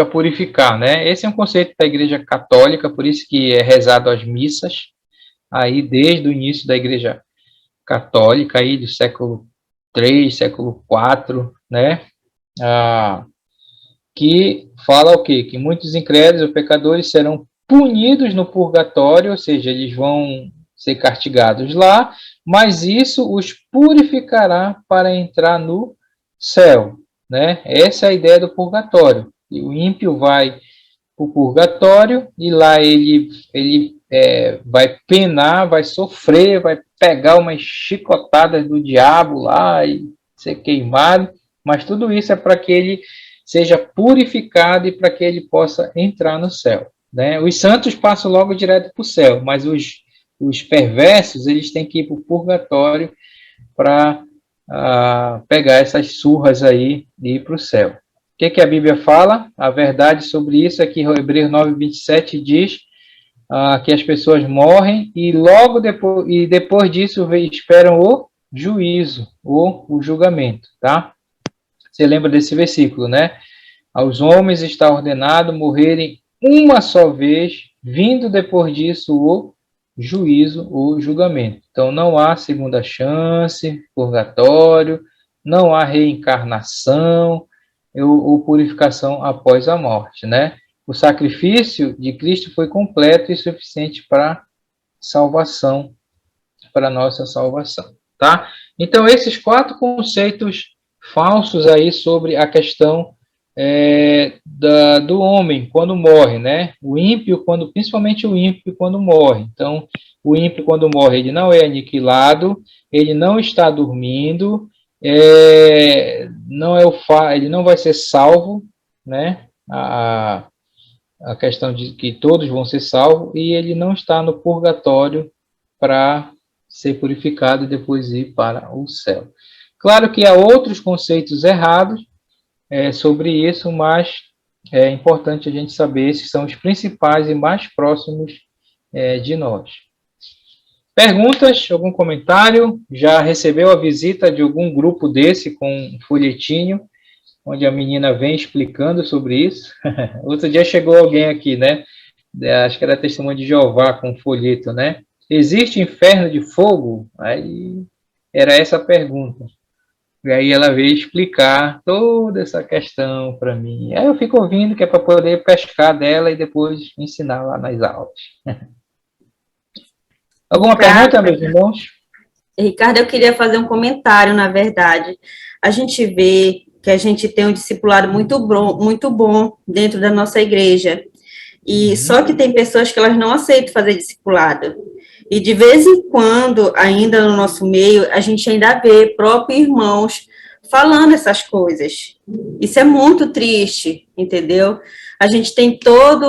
purificar, né? Esse é um conceito da Igreja Católica, por isso que é rezado as missas, aí desde o início da Igreja Católica, aí do século III, século IV, né? Que fala o quê? Que muitos incrédulos ou pecadores serão punidos no purgatório, ou seja, eles vão ser castigados lá, mas isso os purificará para entrar no céu, né? Essa é a ideia do purgatório. E o ímpio vai para o purgatório e lá ele vai penar, vai sofrer, vai pegar umas chicotadas do diabo lá e ser queimado, mas tudo isso é para que ele seja purificado e para que ele possa entrar no céu, né? Os santos passam logo direto para o céu, mas os perversos, eles têm que ir para o purgatório para pegar essas surras aí e ir para o céu. O que a Bíblia fala? A verdade sobre isso é que Hebreus 9:27 diz que as pessoas morrem e logo depois disso esperam o juízo, o julgamento, tá? Você lembra desse versículo, né? Aos homens está ordenado morrerem uma só vez, vindo depois disso o juízo, o julgamento. Então não há segunda chance, purgatório, não há reencarnação ou purificação após a morte, né? O sacrifício de Cristo foi completo e suficiente para salvação, para nossa salvação, tá? Então, esses 4 conceitos falsos aí sobre a questão do homem quando morre, né? O ímpio, principalmente o ímpio quando morre. Então, o ímpio quando morre, ele não é aniquilado, ele não está dormindo, ele não vai ser salvo, né? A questão de que todos vão ser salvos, e ele não está no purgatório para ser purificado e depois ir para o céu. Claro que há outros conceitos errados sobre isso, mas é importante a gente saber esses são os principais e mais próximos de nós. Perguntas? Algum comentário? Já recebeu a visita de algum grupo desse com um folhetinho, onde a menina vem explicando sobre isso? Outro dia chegou alguém aqui, né? Acho que era Testemunho de Jeová com um folheto, né? Existe inferno de fogo? Aí era essa a pergunta. E aí ela veio explicar toda essa questão para mim. Aí eu fico ouvindo que é para poder pescar dela e depois ensinar lá nas aulas. Alguma pergunta, meus irmãos? Ricardo, eu queria fazer um comentário, na verdade. A gente vê que a gente tem um discipulado muito bom dentro da nossa igreja. E só que tem pessoas que elas não aceitam fazer discipulado. E de vez em quando, ainda no nosso meio, a gente ainda vê próprios irmãos falando essas coisas. Isso é muito triste, entendeu? A gente tem todo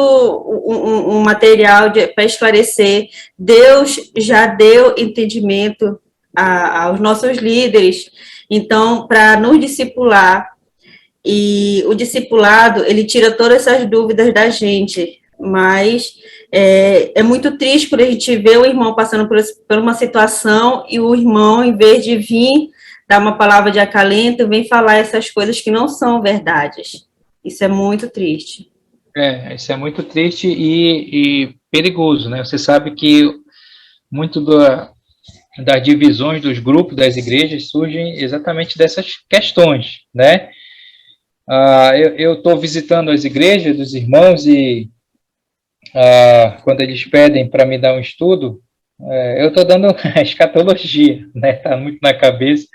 um material para esclarecer. Deus já deu entendimento aos nossos líderes, então, para nos discipular, e o discipulado, ele tira todas essas dúvidas da gente, mas é muito triste por a gente ver o irmão passando por uma situação e o irmão, em vez de vir dar uma palavra de acalento, vem falar essas coisas que não são verdades. Isso é muito triste. Isso é muito triste e perigoso, né? Você sabe que muito das divisões dos grupos das igrejas surgem exatamente dessas questões, né? Eu estou visitando as igrejas dos irmãos e quando eles pedem para me dar um estudo, eu estou dando a escatologia, né? Está muito na cabeça,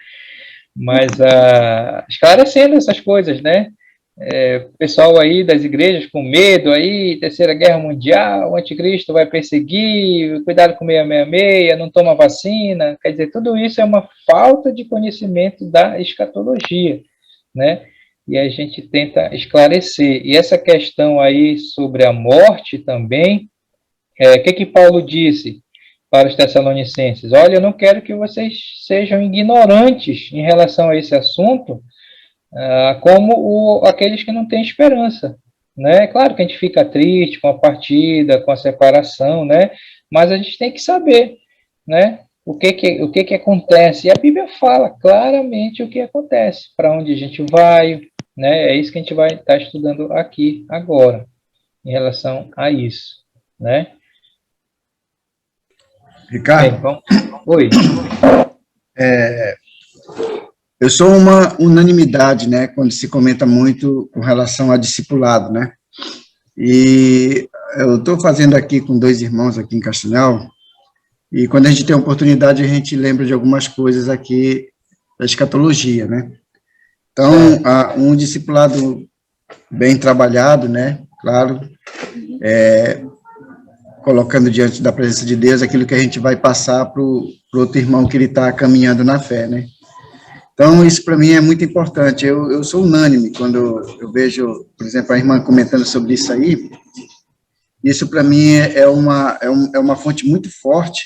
mas esclarecendo essas coisas, né? Pessoal aí das igrejas com medo aí, Terceira Guerra Mundial, o anticristo vai perseguir, cuidado com 666, não toma vacina, quer dizer, tudo isso é uma falta de conhecimento da escatologia, né? E a gente tenta esclarecer. E essa questão aí sobre a morte também, o que Paulo disse para os Tessalonicenses? Olha, eu não quero que vocês sejam ignorantes em relação a esse assunto, como aqueles que não têm esperança, né? Claro que a gente fica triste com a partida, com a separação, né? Mas a gente tem que saber, né? O que acontece. E a Bíblia fala claramente o que acontece, para onde a gente vai, né? É isso que a gente vai estar estudando aqui agora, em relação a isso, né? Ricardo? Bem, vamos... Oi. Eu sou uma unanimidade, né, quando se comenta muito com relação a discipulado, né? E eu estou fazendo aqui com 2 irmãos aqui em Castanhal, e quando a gente tem a oportunidade, a gente lembra de algumas coisas aqui da escatologia, né? Então, um discipulado bem trabalhado, né, claro, colocando diante da presença de Deus aquilo que a gente vai passar para o outro irmão que ele está caminhando na fé, né? Então, isso para mim é muito importante. Eu sou unânime quando eu vejo, por exemplo, a irmã comentando sobre isso aí. Isso para mim é uma fonte muito forte,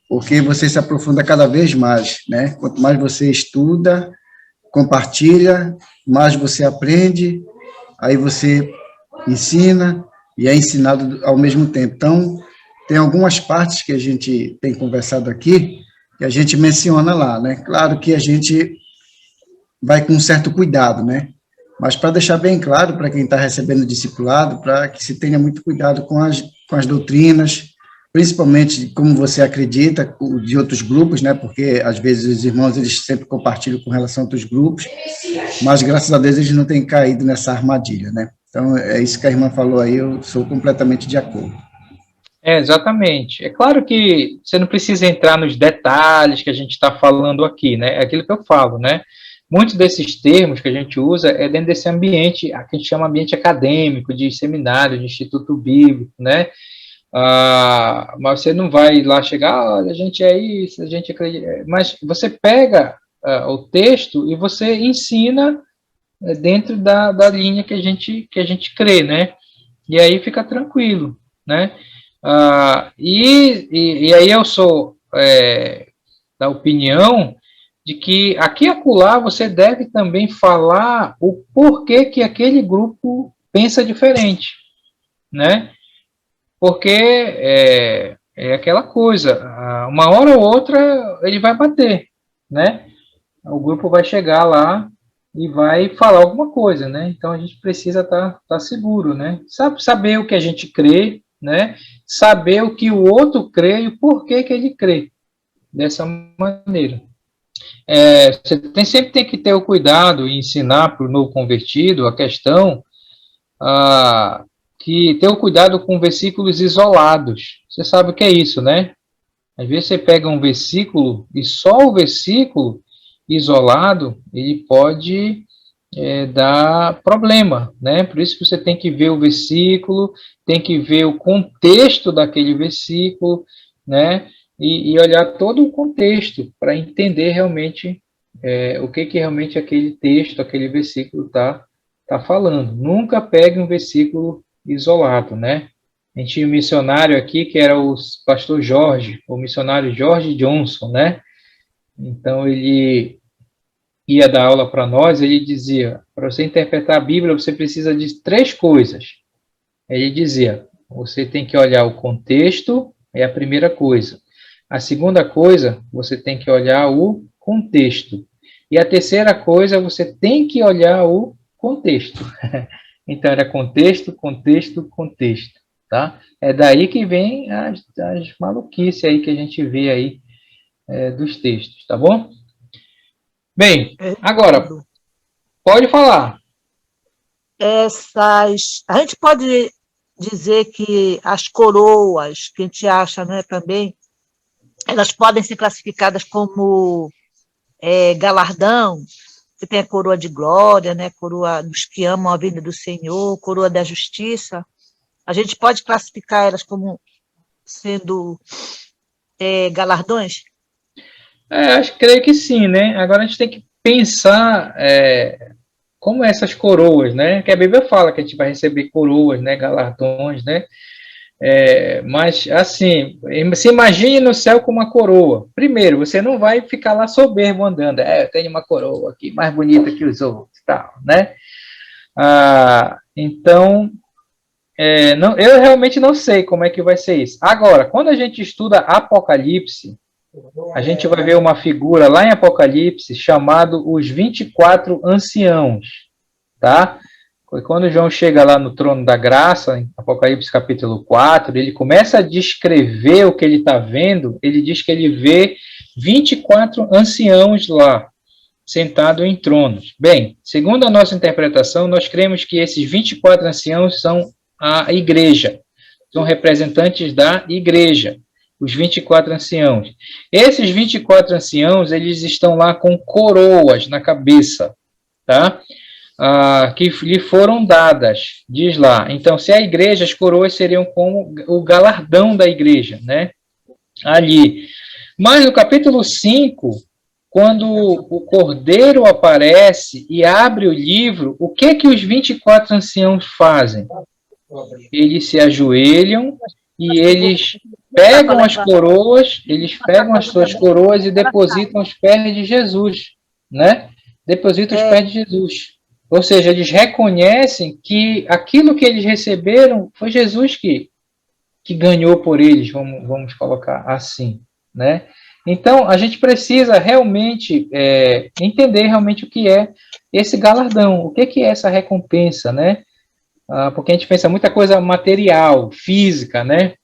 porque você se aprofunda cada vez mais, né? Quanto mais você estuda, compartilha, mais você aprende, aí você ensina e é ensinado ao mesmo tempo. Então, tem algumas partes que a gente tem conversado aqui, que a gente menciona lá, né? Claro que a gente vai com um certo cuidado, né? Mas para deixar bem claro para quem está recebendo discipulado, para que se tenha muito cuidado com as doutrinas, principalmente como você acredita, de outros grupos, né? Porque às vezes os irmãos eles sempre compartilham com relação a outros grupos, mas graças a Deus eles não têm caído nessa armadilha, né? Então é isso que a irmã falou aí, eu sou completamente de acordo. Exatamente. É claro que você não precisa entrar nos detalhes que a gente está falando aqui, né? É aquilo que eu falo, né? Muitos desses termos que a gente usa é dentro desse ambiente, que a gente chama ambiente acadêmico, de seminário, de instituto bíblico, né? Mas você não vai lá chegar, olha, a gente é isso, a gente acredita. Mas você pega o texto e você ensina dentro da linha que a gente crê, né? E aí fica tranquilo, né? E aí eu sou da opinião de que aqui e acolá você deve também falar o porquê que aquele grupo pensa diferente, né? Porque é aquela coisa, uma hora ou outra ele vai bater, né? O grupo vai chegar lá e vai falar alguma coisa, né? Então a gente precisa tá seguro, né? Saber o que a gente crê, né? Saber o que o outro crê e o porquê que ele crê dessa maneira. Você sempre tem que ter o cuidado e ensinar para o novo convertido a questão que ter o cuidado com versículos isolados. Você sabe o que é isso, né? Às vezes você pega um versículo e só o versículo isolado, ele pode dar problema, né? Por isso que você tem que ver o versículo, tem que ver o contexto daquele versículo, né? E olhar todo o contexto para entender realmente o que realmente aquele texto, aquele versículo tá falando. Nunca pegue um versículo isolado, né? A gente tinha um missionário aqui que era o pastor Jorge, o missionário Jorge Johnson, né? Então ele ia dar aula para nós, ele dizia, para você interpretar a Bíblia, você precisa de 3 coisas. Ele dizia, você tem que olhar o contexto, é a primeira coisa. A segunda coisa, você tem que olhar o contexto. E a terceira coisa, você tem que olhar o contexto. Então, era contexto, contexto, contexto. Tá? É daí que vem as maluquices aí que a gente vê aí dos textos, tá bom? Bem, agora, pode falar. A gente pode dizer que as coroas, que a gente acha, né, também, elas podem ser classificadas como galardão. Você tem a coroa de glória, né, coroa dos que amam a vinda do Senhor, coroa da justiça. A gente pode classificar elas como sendo galardões? Creio que sim, né? Agora a gente tem que pensar como essas coroas, né? Que a Bíblia fala que a gente vai receber coroas, né? Galardões, né? Mas, assim, se imagine no céu com uma coroa. Primeiro, você não vai ficar lá soberbo andando. Eu tenho uma coroa aqui mais bonita que os outros, tal, né? Então, eu realmente não sei como é que vai ser isso. Agora, quando a gente estuda Apocalipse, a gente vai ver uma figura lá em Apocalipse chamado os 24 anciãos, tá? Quando João chega lá no trono da graça, em Apocalipse capítulo 4, ele começa a descrever o que ele está vendo, ele diz que ele vê 24 anciãos lá, sentados em tronos. Bem, segundo a nossa interpretação, nós cremos que esses 24 anciãos são a igreja, são representantes da igreja, os 24 anciãos. Esses 24 anciãos, eles estão lá com coroas na cabeça, tá? Que lhe foram dadas, diz lá. Então, se a igreja, as coroas seriam como o galardão da igreja, né? Ali. Mas no capítulo 5, quando o Cordeiro aparece e abre o livro, o que os 24 anciãos fazem? Eles se ajoelham e eles pegam as coroas, eles pegam as suas coroas e depositam aos pés de Jesus, né? Depositam aos pés de Jesus. Ou seja, eles reconhecem que aquilo que eles receberam foi Jesus que ganhou por eles, vamos colocar assim, né? Então, a gente precisa realmente entender realmente o que é esse galardão, o que é essa recompensa, né? Porque a gente pensa muita coisa material, física, né?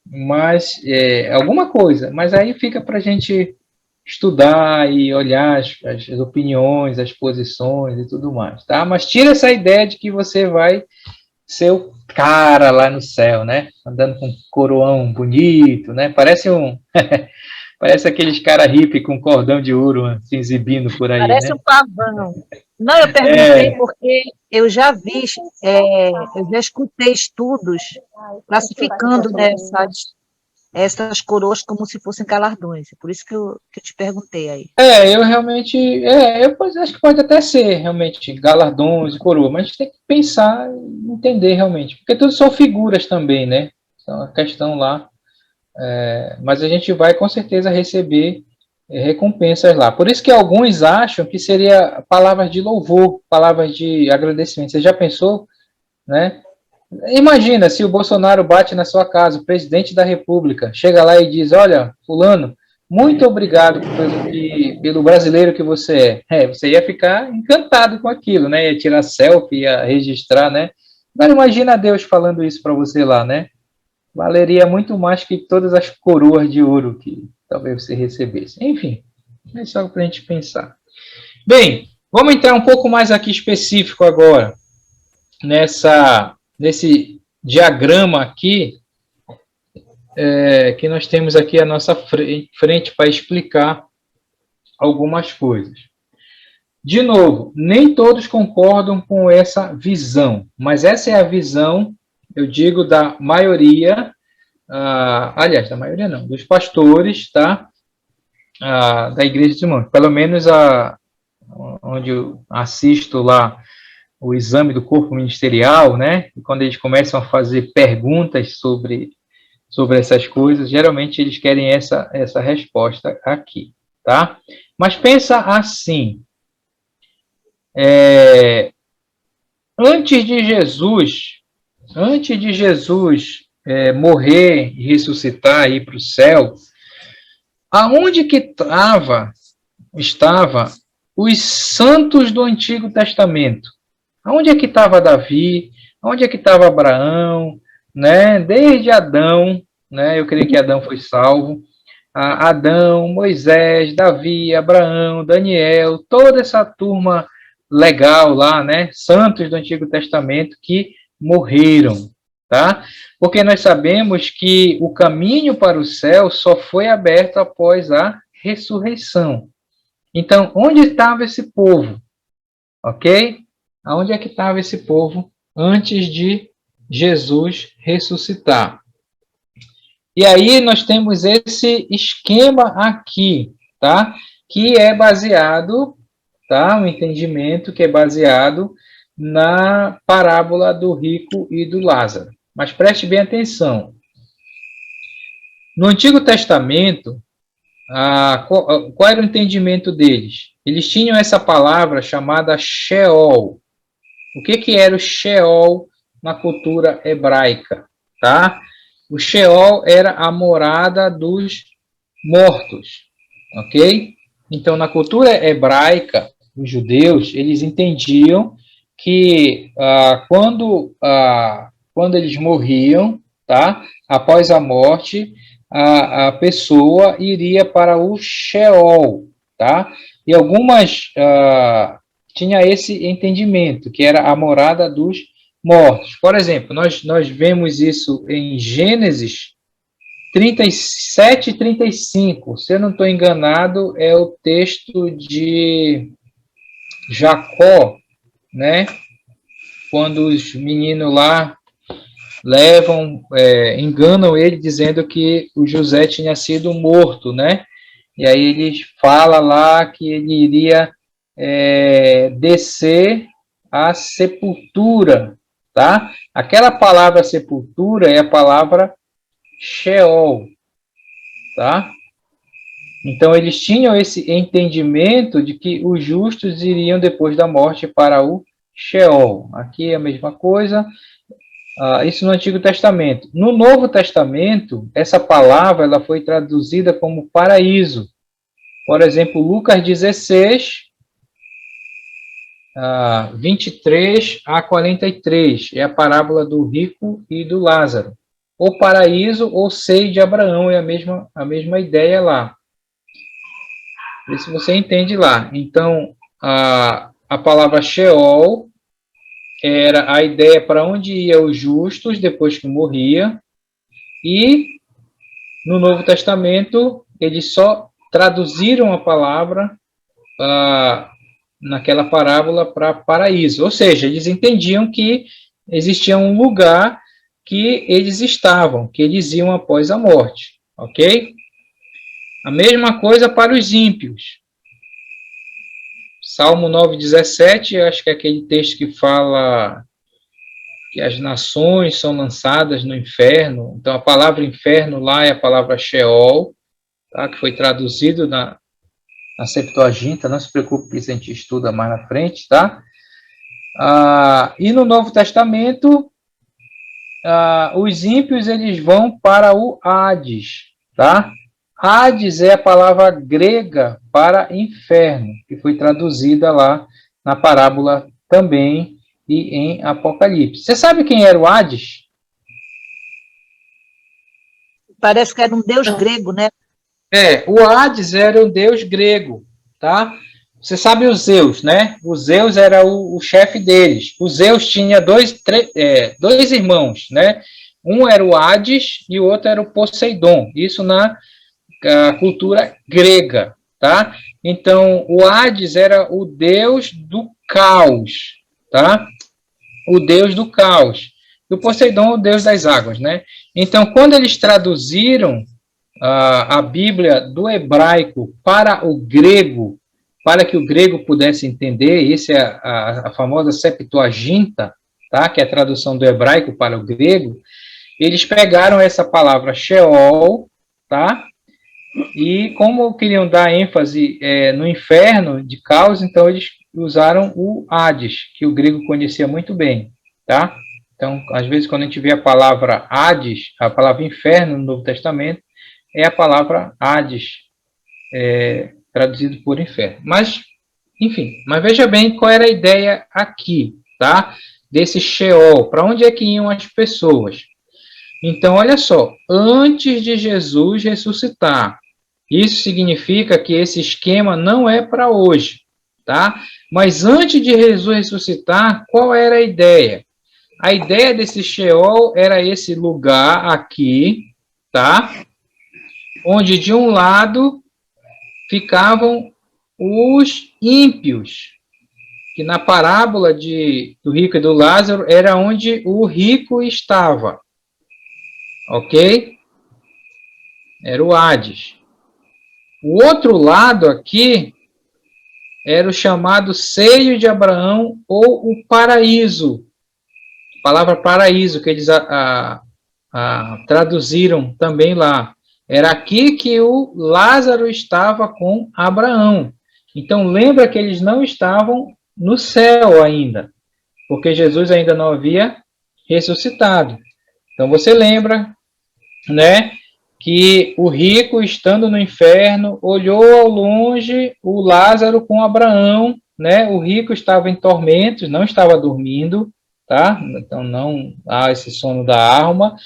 Mas alguma coisa, mas aí fica para a gente estudar e olhar as opiniões, as posições e tudo mais, tá? Mas tira essa ideia de que você vai ser o cara lá no céu, né? Andando com um coroão bonito, né? Parece parece aqueles cara hippie com cordão de ouro se exibindo por aí, Parece né? um pavão. Não, eu perguntei porque eu já vi, eu já escutei estudos classificando essas coroas como se fossem galardões. É por isso que eu te perguntei aí. Eu realmente, eu acho que pode até ser realmente galardões e coroa, mas a gente tem que pensar e entender realmente, porque tudo são figuras também, né? Então a questão lá, mas a gente vai com certeza receber recompensas lá. Por isso que alguns acham que seria palavras de louvor, palavras de agradecimento. Você já pensou, né? Imagina se o Bolsonaro bate na sua casa, o presidente da República, chega lá e diz, olha, fulano, muito obrigado pelo brasileiro que você é. Você ia ficar encantado com aquilo, né? Ia tirar selfie, ia registrar, né? Agora imagina Deus falando isso para você lá, né? Valeria muito mais que todas as coroas de ouro que talvez você recebesse. Enfim, é só para a gente pensar. Bem, vamos entrar um pouco mais aqui específico agora, nesse diagrama aqui, que nós temos aqui à nossa frente para explicar algumas coisas. De novo, nem todos concordam com essa visão, mas essa é a visão, eu digo, da maioria, aliás, da maioria não, dos pastores, tá? Da Igreja dos Irmãos, pelo menos onde eu assisto lá o exame do corpo ministerial, né? E quando eles começam a fazer perguntas sobre essas coisas, geralmente eles querem essa resposta aqui, tá? Mas pensa assim, antes de Jesus morrer e ressuscitar e ir para o céu, aonde que estava os santos do Antigo Testamento? Aonde é que estava Davi? Aonde é que estava Abraão? Né? Desde Adão, né? Eu creio que Adão foi salvo. Adão, Moisés, Davi, Abraão, Daniel, toda essa turma legal lá, né? Santos do Antigo Testamento que morreram, tá? Porque nós sabemos que o caminho para o céu só foi aberto após a ressurreição. Então, onde estava esse povo? Ok? Aonde é que estava esse povo antes de Jesus ressuscitar? E aí nós temos esse esquema aqui, tá? Que é baseado, tá? Um entendimento que é baseado na parábola do rico e do Lázaro. Mas preste bem atenção. No Antigo Testamento, qual era o entendimento deles? Eles tinham essa palavra chamada Sheol. O que era o Sheol na cultura hebraica? Tá? O Sheol era a morada dos mortos. Ok? Então, na cultura hebraica, os judeus, eles entendiam que quando eles morriam, tá? Após a morte, a pessoa iria para o Sheol, tá? E algumas tinha esse entendimento, que era a morada dos mortos. Por exemplo, nós vemos isso em Gênesis 37 e 35. Se eu não estou enganado, é o texto de Jacó, né? Quando os meninos lá enganam ele dizendo que o José tinha sido morto, né? E aí eles falam lá que ele iria descer à sepultura, tá? Aquela palavra sepultura é a palavra Sheol, tá? Então eles tinham esse entendimento de que os justos iriam depois da morte para o Sheol. Aqui é a mesma coisa. Isso no Antigo Testamento. No Novo Testamento, essa palavra ela foi traduzida como paraíso. Por exemplo, Lucas 16, 23 a 43, é a parábola do rico e do Lázaro. Ou paraíso ou seio de Abraão, é a mesma ideia lá. Vê se você entende lá. Então, a palavra Sheol era a ideia para onde iam os justos depois que morria, e no Novo Testamento eles só traduziram a palavra naquela parábola para paraíso, ou seja, eles entendiam que existia um lugar que eles estavam, que eles iam após a morte, ok? A mesma coisa para os ímpios. Salmo 9,17, acho que é aquele texto que fala que as nações são lançadas no inferno. Então, a palavra inferno lá é a palavra Sheol, tá? Que foi traduzido na Septuaginta. Não se preocupe que isso a gente estuda mais na frente, tá? E no Novo Testamento, os ímpios eles vão para o Hades, tá? Hades é a palavra grega para inferno, que foi traduzida lá na parábola também e em Apocalipse. Você sabe quem era o Hades? Parece que era um deus grego, né? O Hades era um deus grego, tá? Você sabe o Zeus, né? O Zeus era o chefe deles. O Zeus tinha dois irmãos, né? Um era o Hades e o outro era o Poseidon. Isso na cultura grega, tá? Então, o Hades era o deus do caos, tá? O deus do caos. E o Poseidon, o deus das águas, né? Então, quando eles traduziram a Bíblia do hebraico para o grego, para que o grego pudesse entender, essa é a famosa Septuaginta, tá? Que é a tradução do hebraico para o grego, eles pegaram essa palavra Sheol, tá? E como queriam dar ênfase no inferno de caos, então eles usaram o Hades, que o grego conhecia muito bem, tá? Então, às vezes, quando a gente vê a palavra Hades, a palavra inferno no Novo Testamento, é a palavra Hades, traduzido por inferno. Mas, enfim, mas veja bem qual era a ideia aqui, tá? Desse Sheol, para onde é que iam as pessoas? Então, olha só, antes de Jesus ressuscitar, isso significa que esse esquema não é para hoje, tá? Mas antes de Jesus ressuscitar, qual era a ideia? A ideia desse Sheol era esse lugar aqui, tá? Onde de um lado ficavam os ímpios, que na parábola do rico e do Lázaro era onde o rico estava, ok? Era o Hades. O outro lado aqui era o chamado seio de Abraão ou o paraíso. A palavra paraíso que eles traduziram também lá. Era aqui que o Lázaro estava com Abraão. Então, lembra que eles não estavam no céu ainda, porque Jesus ainda não havia ressuscitado. Então, você lembra, né, que o rico, estando no inferno, olhou ao longe o Lázaro com Abraão, né? O rico estava em tormentos, não estava dormindo, tá? Então, não há esse sono da alma,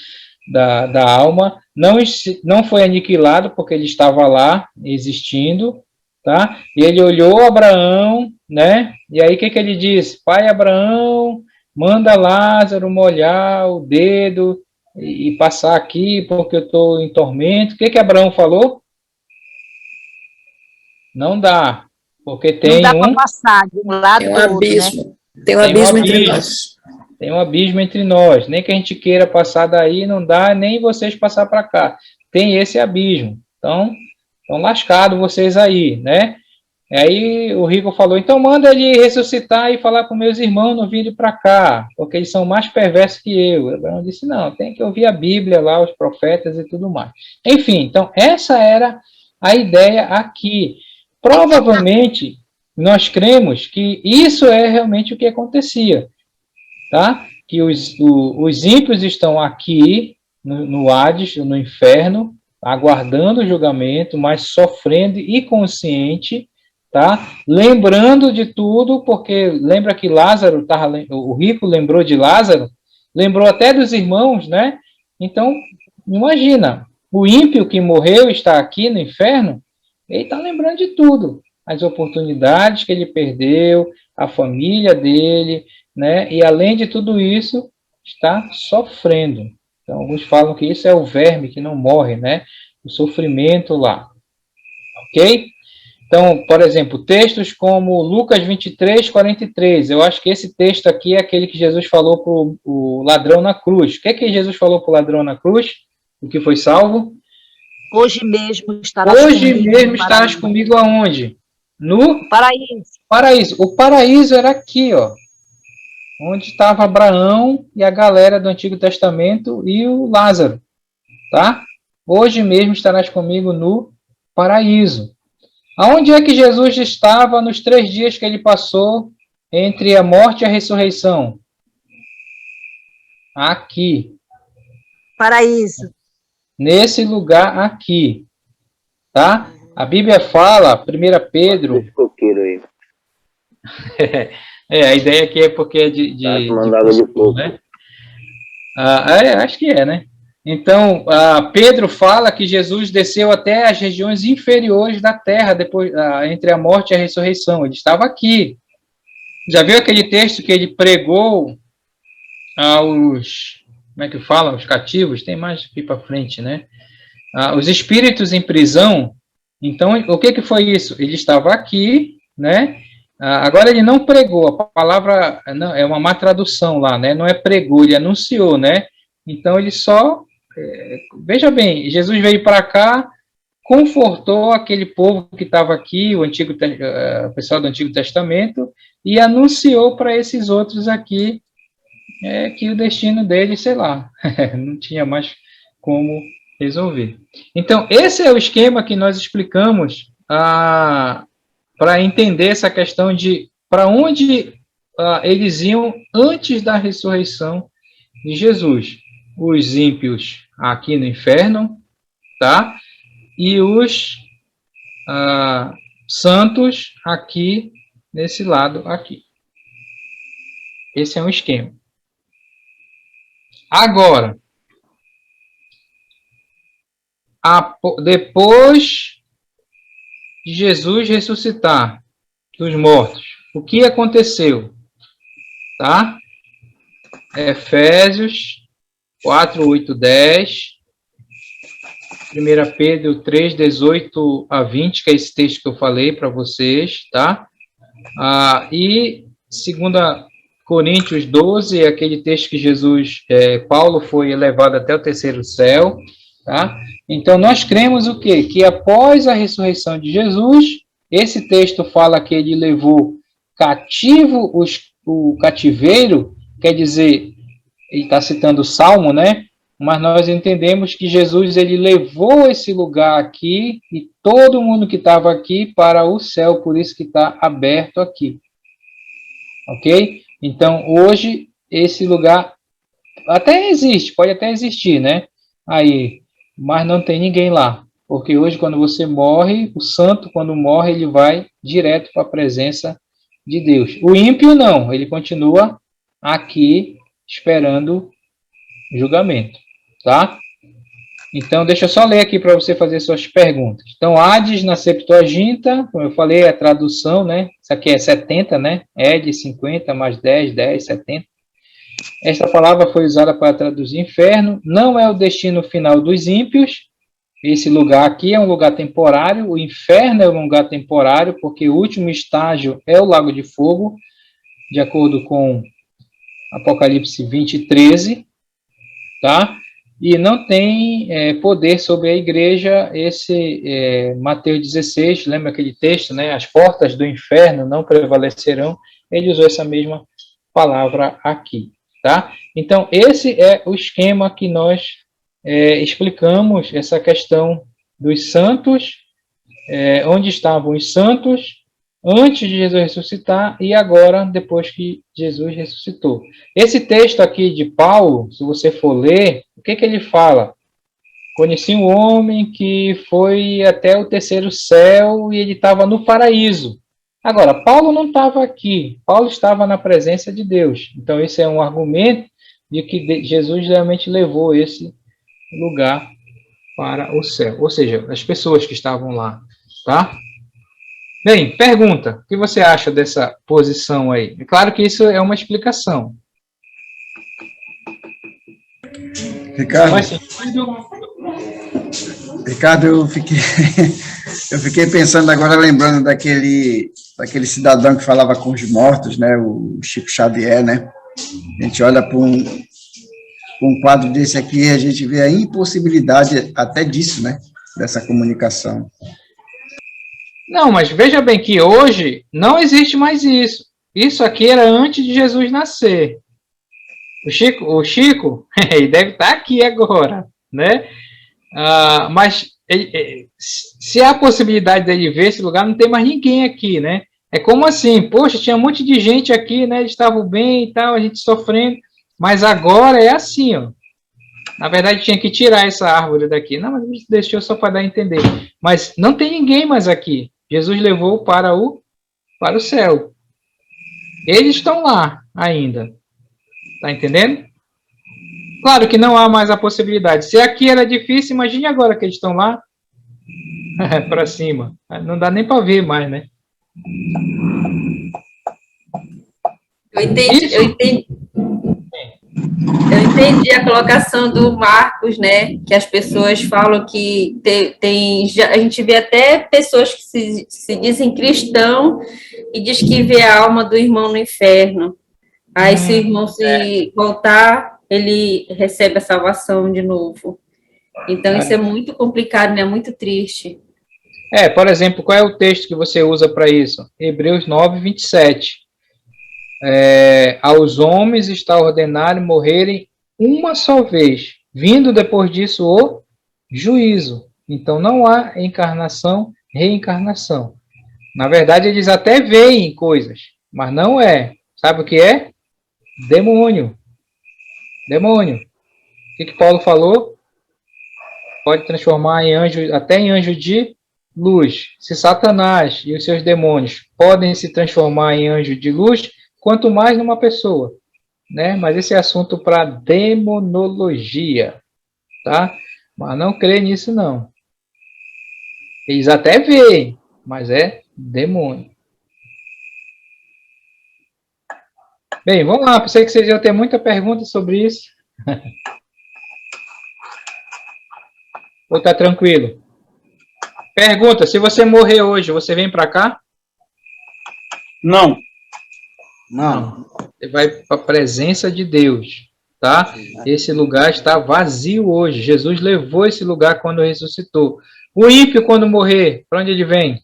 não foi aniquilado porque ele estava lá existindo, tá? E ele olhou Abraão, né? E aí o que ele diz? Pai Abraão, manda Lázaro molhar o dedo e passar aqui porque eu estou em tormento. O que Abraão falou? Não dá, porque tem não dá para passar de um lado Tem um para o outro, né? abismo. Tem um abismo entre nós. Tem um abismo entre nós. Nem que a gente queira passar daí, não dá, nem vocês passar para cá. Tem esse abismo. Então, estão lascados vocês aí, né? Aí o rico falou, então manda ele ressuscitar e falar com meus irmãos não virem para cá, porque eles são mais perversos que eu. Abraão disse, não, tem que ouvir a Bíblia lá, os profetas e tudo mais. Enfim, então essa era a ideia aqui. Provavelmente, nós cremos que isso é realmente o que acontecia, tá? Que os ímpios estão aqui, no Hades, no inferno, aguardando o julgamento, mas sofrendo e consciente, tá? Lembrando de tudo, porque lembra que Lázaro, o rico lembrou de Lázaro, lembrou até dos irmãos, né? Então, imagina, o ímpio que morreu está aqui no inferno, ele está lembrando de tudo, as oportunidades que ele perdeu, a família dele, né? E além de tudo isso, está sofrendo. Então, alguns falam que isso é o verme que não morre, né? O sofrimento lá, ok? Então, por exemplo, textos como Lucas 23, 43. Eu acho que esse texto aqui é aquele que Jesus falou para o ladrão na cruz. O que é que Jesus falou para o ladrão na cruz? O que foi salvo? Hoje mesmo estarás comigo aonde? No paraíso. Paraíso. O paraíso era aqui, ó. Onde estava Abraão e a galera do Antigo Testamento e o Lázaro. Tá? Hoje mesmo estarás comigo no paraíso. Aonde é que Jesus estava nos 3 dias que ele passou entre a morte e a ressurreição? Aqui. Paraíso. Nesse lugar aqui, tá? A Bíblia fala, 1 Pedro... Esse coqueiro aí. a ideia aqui é porque é de Mandava de fogo. né? Acho que é, né? Então, Pedro fala que Jesus desceu até as regiões inferiores da terra, depois, entre a morte e a ressurreição. Ele estava aqui. Já viu aquele texto que ele pregou aos, como é que fala? Os cativos? Tem mais aqui para frente, né? Os espíritos em prisão. Então, o que foi isso? Ele estava aqui, né? Agora ele não pregou, a palavra não, é uma má tradução lá, né? Não é pregou, ele anunciou, né? Então ele só, veja bem, Jesus veio para cá, confortou aquele povo que estava aqui, o pessoal do Antigo Testamento, e anunciou para esses outros aqui que o destino deles, sei lá, não tinha mais como resolver. Então esse é o esquema que nós explicamos para entender essa questão de para onde eles iam antes da ressurreição de Jesus. Os ímpios aqui no inferno, tá? E os santos aqui, nesse lado aqui. Esse é um esquema. Agora, depois de Jesus ressuscitar dos mortos, o que aconteceu? Tá? Efésios 4, 8, 10, 1 Pedro 3, 18 a 20, que é esse texto que eu falei para vocês, tá? E 2 Coríntios 12, é aquele texto que Paulo foi elevado até o terceiro céu, tá? Então, nós cremos o quê? Que após a ressurreição de Jesus, esse texto fala que ele levou cativo o cativeiro, quer dizer, ele está citando o Salmo, né? Mas nós entendemos que Jesus ele levou esse lugar aqui e todo mundo que estava aqui para o céu, por isso que está aberto aqui. Ok? Então, hoje, esse lugar até existe, pode até existir, né? Aí, mas não tem ninguém lá. Porque hoje, quando você morre, o santo, quando morre, ele vai direto para a presença de Deus. O ímpio, não. Ele continua aqui, esperando o julgamento. Tá? Então, deixa eu só ler aqui para você fazer suas perguntas. Então, Hades na Septuaginta, como eu falei, é a tradução, né? Isso aqui é 70, né? De 50 mais 10, 10, 70. Esta palavra foi usada para traduzir inferno. Não é o destino final dos ímpios. Esse lugar aqui é um lugar temporário. O inferno é um lugar temporário, porque o último estágio é o lago de fogo, de acordo com Apocalipse 20, 13. Tá? E não tem poder sobre a igreja Mateus 16, lembra aquele texto, né? As portas do inferno não prevalecerão. Ele usou essa mesma palavra aqui, tá? Então, esse é o esquema que nós explicamos, essa questão dos santos, onde estavam os santos antes de Jesus ressuscitar e agora, depois que Jesus ressuscitou. Esse texto aqui de Paulo, se você for ler, o que ele fala? Conheci um homem que foi até o terceiro céu e ele estava no paraíso. Agora, Paulo não estava aqui, Paulo estava na presença de Deus. Então, esse é um argumento de que Jesus realmente levou esse lugar para o céu. Ou seja, as pessoas que estavam lá, tá? Bem, pergunta, o que você acha dessa posição aí? É claro que isso é uma explicação. Ricardo, eu fiquei pensando agora, lembrando daquele cidadão que falava com os mortos, né, o Chico Xavier, né? A gente olha para um quadro desse aqui, a gente vê a impossibilidade até disso, né, dessa comunicação. Não, mas veja bem que hoje não existe mais isso. Isso aqui era antes de Jesus nascer. O Chico ele deve estar aqui agora, né? Mas se há a possibilidade dele ver esse lugar, não tem mais ninguém aqui, né? É como assim, poxa, tinha um monte de gente aqui, né? Eles estavam bem e tal, a gente sofrendo, mas agora é assim, ó. Na verdade, tinha que tirar essa árvore daqui. Não, mas deixou só para dar a entender. Mas não tem ninguém mais aqui. Jesus levou para o céu. Eles estão lá ainda. Tá entendendo? Claro que não há mais a possibilidade. Se aqui era difícil, imagine agora que eles estão lá para cima. Não dá nem para ver mais, né? Eu entendi a colocação do Marcos, né? Que as pessoas falam que a gente vê até pessoas que se dizem cristão e diz que vê a alma do irmão no inferno. Aí, se o irmão se voltar, ele recebe a salvação de novo. Então, isso é muito complicado, né? Muito triste. Por exemplo, qual é o texto que você usa para isso? Hebreus 9, 27. Aos homens está ordenado morrerem uma só vez, vindo depois disso o juízo. Então, não há reencarnação. Na verdade, eles até veem coisas, mas não é. Sabe o que é? Demônio. Demônio. O que Paulo falou? Pode transformar em anjo, até em anjo de luz. Se Satanás e os seus demônios podem se transformar em anjo de luz, quanto mais numa pessoa, né? Mas esse é assunto para demonologia, tá? Mas não crê nisso, não. Eles até veem, mas é demônio. Bem, vamos lá. Pensei que vocês iam ter muita pergunta sobre isso. Ou tá tranquilo? Pergunta, se você morrer hoje, você vem para cá? Não. Não. Você vai para a presença de Deus, tá? Esse lugar está vazio hoje. Jesus levou esse lugar quando ressuscitou. O ímpio, quando morrer, para onde ele vem?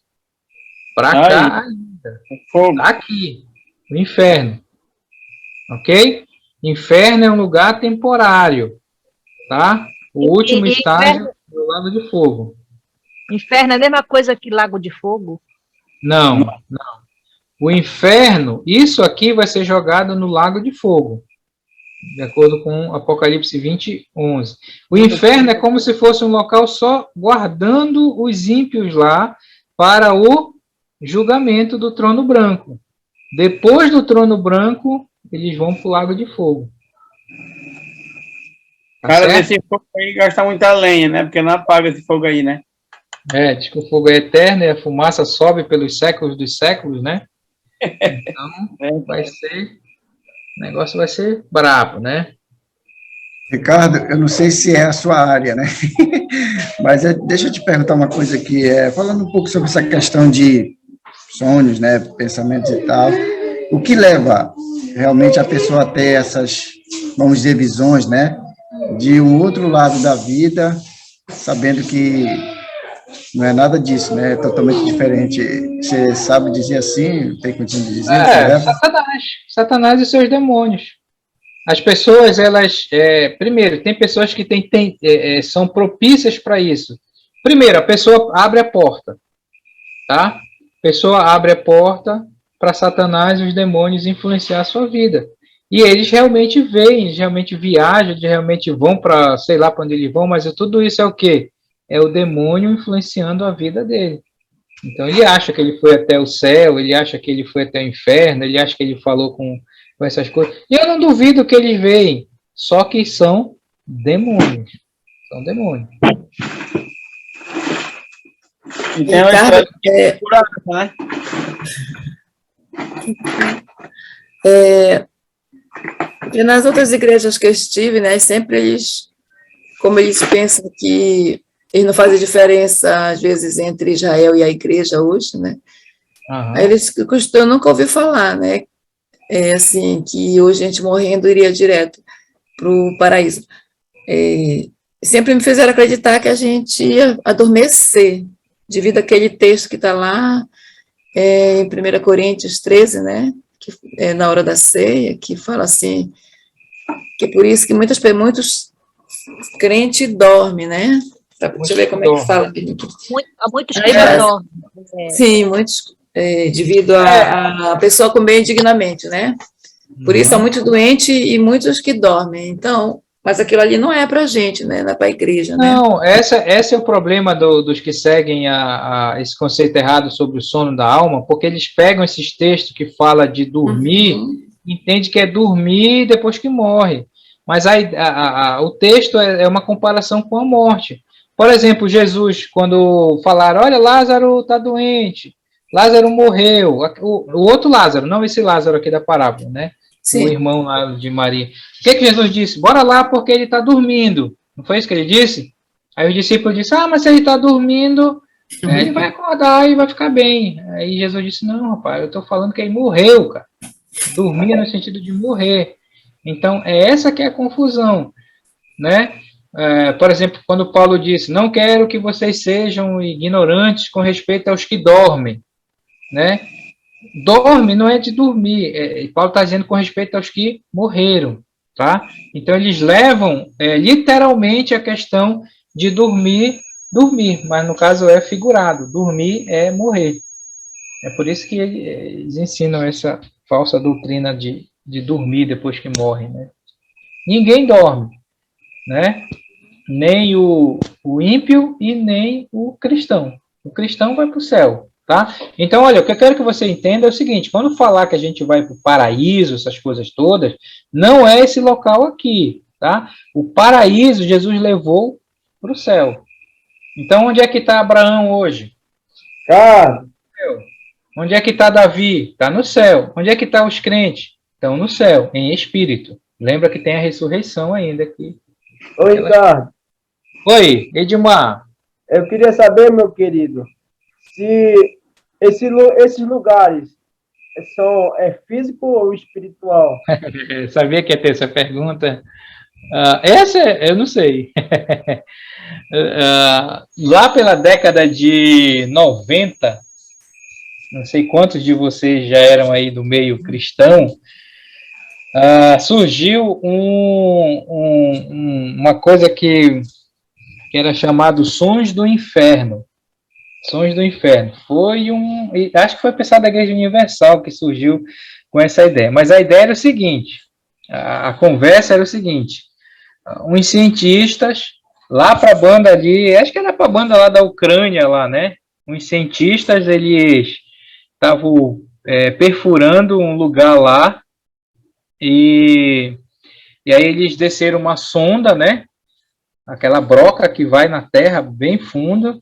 Para cá ainda. Fogo. Aqui, o inferno. Ok? Inferno é um lugar temporário, tá? O último estágio é o lago de fogo. Inferno é a mesma coisa que lago de fogo? Não, não. O inferno, isso aqui vai ser jogado no lago de fogo, de acordo com Apocalipse 20, 11. O inferno é como se fosse um local só guardando os ímpios lá para o julgamento do trono branco. Depois do trono branco, eles vão para o lago de fogo. Tá Cara, certo? desse fogo aí gasta muita lenha, né? Porque não apaga esse fogo aí, né? Diz que o fogo é eterno e a fumaça sobe pelos séculos dos séculos, né? Então, o negócio vai ser brabo, né? Ricardo, eu não sei se é a sua área, né? Mas deixa eu te perguntar uma coisa aqui, falando um pouco sobre essa questão de sonhos, né, pensamentos e tal, o que leva realmente a pessoa a ter essas, vamos dizer, visões, né, de um outro lado da vida, sabendo que não é nada disso, né, é totalmente diferente. Você sabe dizer assim, tem condição de dizer? Satanás e seus demônios. As pessoas, elas, primeiro, tem pessoas que são propícias para isso. Primeiro, a pessoa abre a porta, tá? A pessoa abre a porta para Satanás e os demônios influenciar a sua vida. E eles realmente veem, eles realmente viajam, eles realmente vão para, sei lá para onde eles vão, mas tudo isso é o quê? É o demônio influenciando a vida dele. Então, ele acha que ele foi até o céu, ele acha que ele foi até o inferno, ele acha que ele falou com essas coisas. E eu não duvido que eles veem, só que são demônios. São demônios. Então, Ricardo, né? porque nas outras igrejas que eu estive, né, sempre eles, como eles pensam que eles não fazem diferença, às vezes, entre Israel e a igreja hoje, né? Aí eles costumam, eu nunca ouvi falar, né? Assim, que hoje a gente morrendo iria direto para o paraíso. Sempre me fizeram acreditar que a gente ia adormecer, devido àquele texto que está lá, em 1 Coríntios 13, né? Que, na hora da ceia, que fala assim, que é por isso que muitos crentes dormem, né? Deixa eu ver como é que fala. Muitos que dormem. Sim, muitos, devido a pessoa comer indignamente, né? Por isso há muitos doentes e muitos que dormem. Então, Mas aquilo ali não é para a gente, né? Não é para a igreja, né? Não, esse é o problema dos que seguem esse conceito errado sobre o sono da alma, porque eles pegam esses textos que fala de dormir, entende que é dormir depois que morre. Mas o texto é uma comparação com a morte. Por exemplo, Jesus, quando falaram, olha, Lázaro está doente, Lázaro morreu, o outro Lázaro, não esse Lázaro aqui da parábola, né? Sim. O irmão lá de Maria. O que Jesus disse? Bora lá porque ele está dormindo. Não foi isso que ele disse? Aí os discípulos disseram, mas se ele está dormindo, ele vai acordar e vai ficar bem. Aí Jesus disse, não, rapaz, eu estou falando que ele morreu, cara. Dormia no sentido de morrer. Então, é essa que é a confusão, né? Por exemplo, quando Paulo disse, não quero que vocês sejam ignorantes com respeito aos que dormem, né? Dorme não é de dormir, Paulo está dizendo com respeito aos que morreram, tá? Então, eles levam literalmente a questão de dormir, mas no caso é figurado, dormir é morrer. É por isso que eles ensinam essa falsa doutrina de dormir depois que morre, né? Ninguém dorme, né? Nem o ímpio e nem o cristão. O cristão vai para o céu, tá? Então, olha, o que eu quero que você entenda é o seguinte, quando falar que a gente vai para o paraíso, essas coisas todas, não é esse local aqui, tá? O paraíso Jesus levou para o céu. Então, onde é que está Abraão hoje? Onde é que está Davi? Está no céu. Onde é que estão os crentes? Estão no céu, em espírito. Lembra que tem a ressurreição ainda aqui. Oi, Ricardo. Oi, Edmar. Eu queria saber, meu querido, se esses lugares são físico ou espiritual? Sabia que ia ter essa pergunta. Essa eu não sei. Lá pela década de 90, não sei quantos de vocês já eram aí do meio cristão, surgiu uma coisa que era chamado Sons do Inferno. Sons do Inferno. Acho que foi o pessoal da Igreja Universal que surgiu com essa ideia. Mas a ideia era o seguinte, a conversa era o seguinte, uns cientistas lá para a banda ali, acho que era para a banda lá da Ucrânia, lá, né? Uns cientistas, eles estavam perfurando um lugar lá e aí eles desceram uma sonda, né? Aquela broca que vai na terra bem fundo,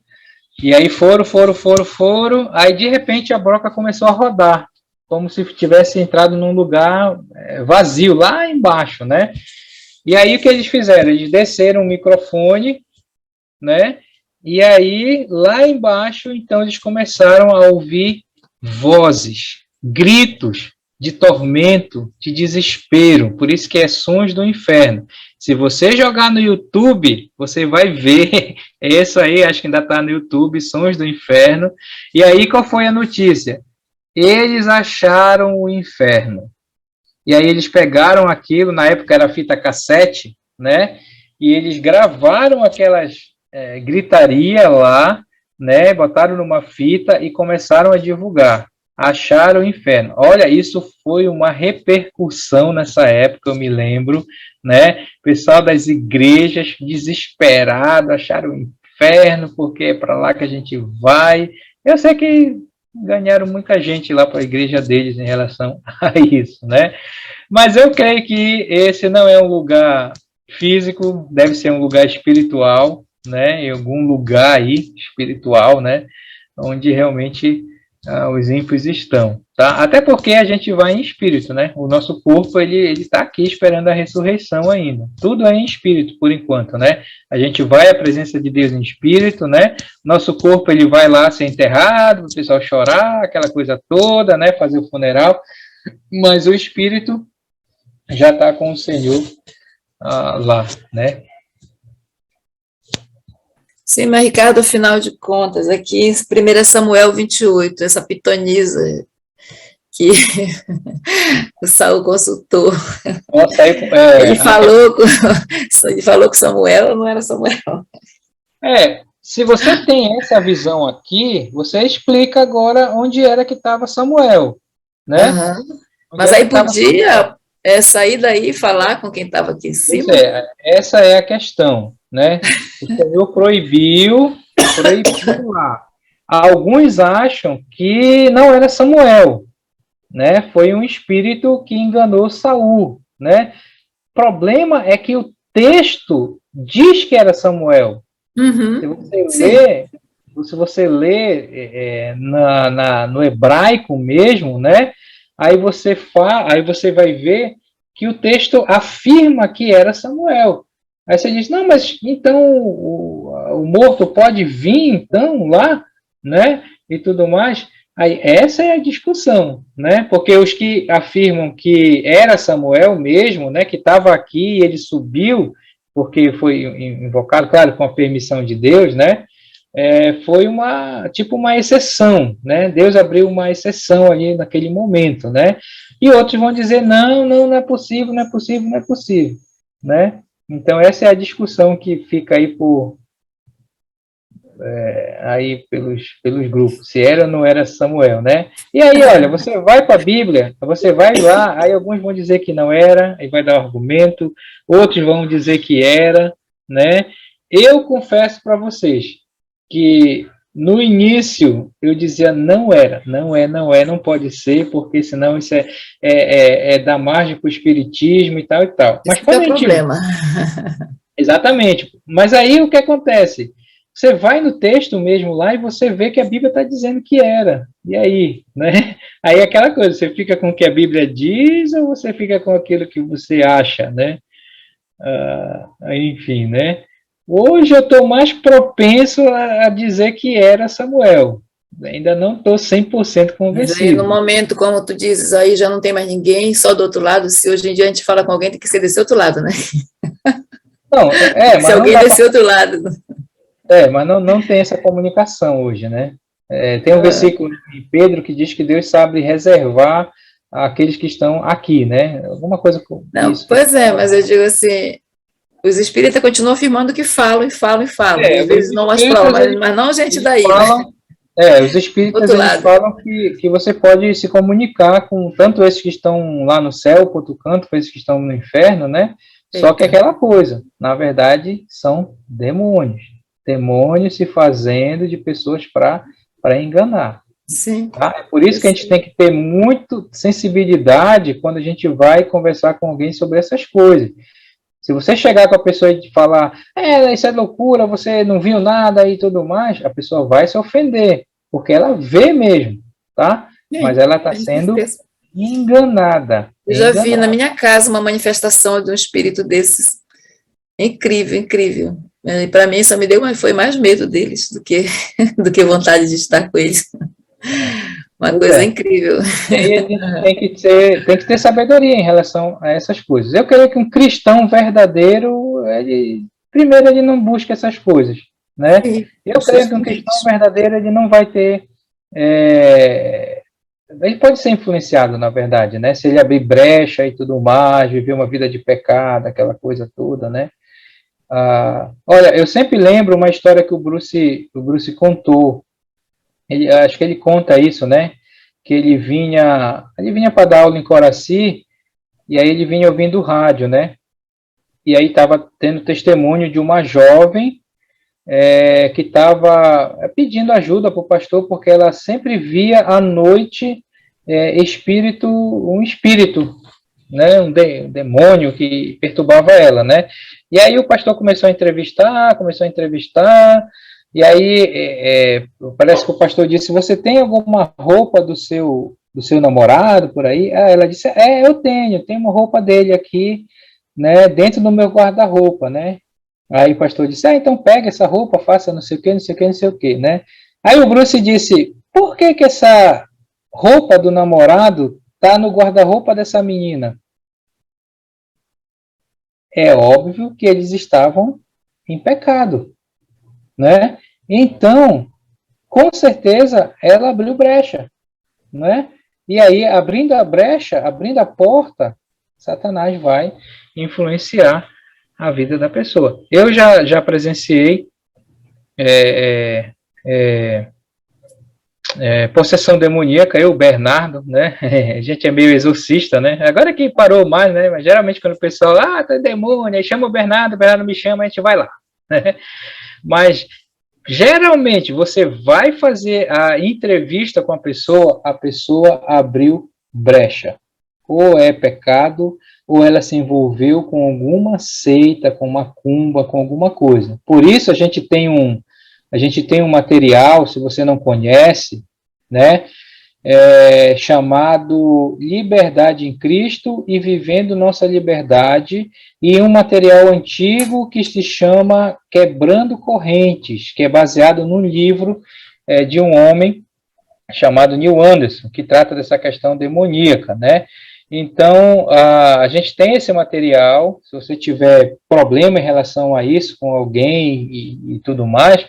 e aí foram, aí de repente a broca começou a rodar, como se tivesse entrado num lugar vazio, lá embaixo, né? E aí o que eles fizeram? Eles desceram o microfone, né? E aí, lá embaixo, então, eles começaram a ouvir vozes, gritos de tormento, de desespero, por isso que é Sons do Inferno. Se você jogar no YouTube, você vai ver, isso aí, acho que ainda está no YouTube, Sons do Inferno, e aí qual foi a notícia? Eles acharam o inferno, e aí eles pegaram aquilo, na época era fita cassete, né, e eles gravaram aquelas gritaria lá, né, botaram numa fita e começaram a divulgar. Acharam o inferno. Olha, isso foi uma repercussão nessa época, eu me lembro, né? Pessoal das igrejas desesperado, acharam o inferno, porque é para lá que a gente vai. Eu sei que ganharam muita gente lá para a igreja deles em relação a isso, né? Mas eu creio que esse não é um lugar físico, deve ser um lugar espiritual, né? Em algum lugar aí espiritual, né? Onde realmente os ímpios estão, tá? Até porque a gente vai em espírito, né? O nosso corpo, ele está aqui esperando a ressurreição ainda. Tudo é em espírito, por enquanto, né? A gente vai à presença de Deus em espírito, né? Nosso corpo, ele vai lá ser enterrado, o pessoal chorar, aquela coisa toda, né? Fazer o funeral. Mas o espírito já está com o Senhor lá, né? Sim, mas Ricardo, afinal de contas, aqui em 1 Samuel 28, essa pitonisa que o Saul consultou, Nossa, aí, ele falou que Samuel não era Samuel. Se você tem essa visão aqui, você explica agora onde era que estava Samuel, né? Uhum. Mas aí É sair daí e falar com quem estava aqui em cima. Pois é, essa é a questão, né? O Senhor proibiu lá. Alguns acham que não era Samuel, né? Foi um espírito que enganou Saul, né? O problema é que o texto diz que era Samuel. Uhum. Se você lê no hebraico mesmo, né? Aí você vai ver que o texto afirma que era Samuel. Aí você diz, não, mas então o morto pode vir então lá, né? E tudo mais. Aí essa é a discussão, né? Porque os que afirmam que era Samuel mesmo, né? Que estava aqui, ele subiu porque foi invocado, claro, com a permissão de Deus, né? Foi uma exceção, né? Deus abriu uma exceção ali naquele momento, né? E outros vão dizer, não é possível, não é possível, não é possível, né? Então, essa é a discussão que fica aí pelos grupos, se era ou não era Samuel, né? E aí, olha, você vai para a Bíblia, você vai lá, aí alguns vão dizer que não era, aí vai dar um argumento, outros vão dizer que era, né? Eu confesso para vocês que no início eu dizia não não pode ser, porque senão isso é dar margem para o espiritismo e tal e tal. Mas qual é o problema? Exatamente. Mas aí o que acontece? Você vai no texto mesmo lá e você vê que a Bíblia está dizendo que era. E aí, né? Aí é aquela coisa, você fica com o que a Bíblia diz ou você fica com aquilo que você acha, né? Enfim, né? Hoje eu estou mais propenso a dizer que era Samuel. Ainda não estou 100% convencido. Mas aí, no momento, como tu dizes, aí já não tem mais ninguém, só do outro lado. Se hoje em dia a gente fala com alguém, tem que ser desse outro lado, né? Não, se alguém desse outro lado. Mas não tem essa comunicação hoje, né? Tem um versículo em Pedro que diz que Deus sabe reservar aqueles que estão aqui, né? Alguma coisa com isso. Pois mas eu digo assim, os espíritas continuam afirmando que falam. Às vezes não as provas, mas não gente daí. Os espíritas eles falam que você pode se comunicar com tanto esses que estão lá no céu, quanto canto, com esses que estão no inferno, né? Só que aquela coisa, na verdade, são demônios se fazendo de pessoas para enganar. Sim. Tá? É por isso que a gente tem que ter muita sensibilidade quando a gente vai conversar com alguém sobre essas coisas. Se você chegar com a pessoa e falar, isso é loucura, você não viu nada e tudo mais, a pessoa vai se ofender, porque ela vê mesmo, tá? Mas ela está sendo enganada. Eu já vi na minha casa uma manifestação de um espírito desses. Incrível. E para mim só foi mais medo deles do que vontade de estar com eles. Uma coisa incrível. Tem que ter sabedoria em relação a essas coisas. Eu creio que um cristão verdadeiro, primeiro ele não busca essas coisas, né? Eu creio que um cristão verdadeiro ele não vai ter ele pode ser influenciado, na verdade, né? Se ele abrir brecha e tudo mais, viver uma vida de pecado, aquela coisa toda, né? Olha, eu sempre lembro uma história que o Bruce contou. Acho que ele conta isso, né? Que ele vinha para dar aula em Coraci, e aí ele vinha ouvindo o rádio, né? E aí estava tendo testemunho de uma jovem que estava pedindo ajuda para o pastor, porque ela sempre via à noite um espírito, né, um demônio que perturbava ela, né? E aí o pastor começou a entrevistar, e aí parece que o pastor disse, você tem alguma roupa do seu namorado por aí? Ela disse, eu tenho uma roupa dele aqui, né, dentro do meu guarda-roupa, né? Aí o pastor disse, então pega essa roupa, faça não sei o que, né? Aí o Bruce disse, por que essa roupa do namorado está no guarda-roupa dessa menina? É óbvio que eles estavam em pecado, né? Então, com certeza, ela abriu brecha, né? E aí, abrindo a brecha, abrindo a porta, Satanás vai influenciar a vida da pessoa. Eu já presenciei possessão demoníaca, eu, Bernardo, né? A gente é meio exorcista, né? Agora que parou mais, né? Mas geralmente quando o pessoal, tem demônio, aí chama o Bernardo me chama, a gente vai lá. Né? Mas geralmente você vai fazer a entrevista com a pessoa abriu brecha. Ou é pecado, ou ela se envolveu com alguma seita, com macumba, com alguma coisa. Por isso a gente tem um material, se você não conhece, né, chamado Liberdade em Cristo e Vivendo Nossa Liberdade, e um material antigo que se chama Quebrando Correntes, que é baseado num livro de um homem chamado Neil Anderson, que trata dessa questão demoníaca, né? Então, a gente tem esse material. Se você tiver problema em relação a isso com alguém e tudo mais,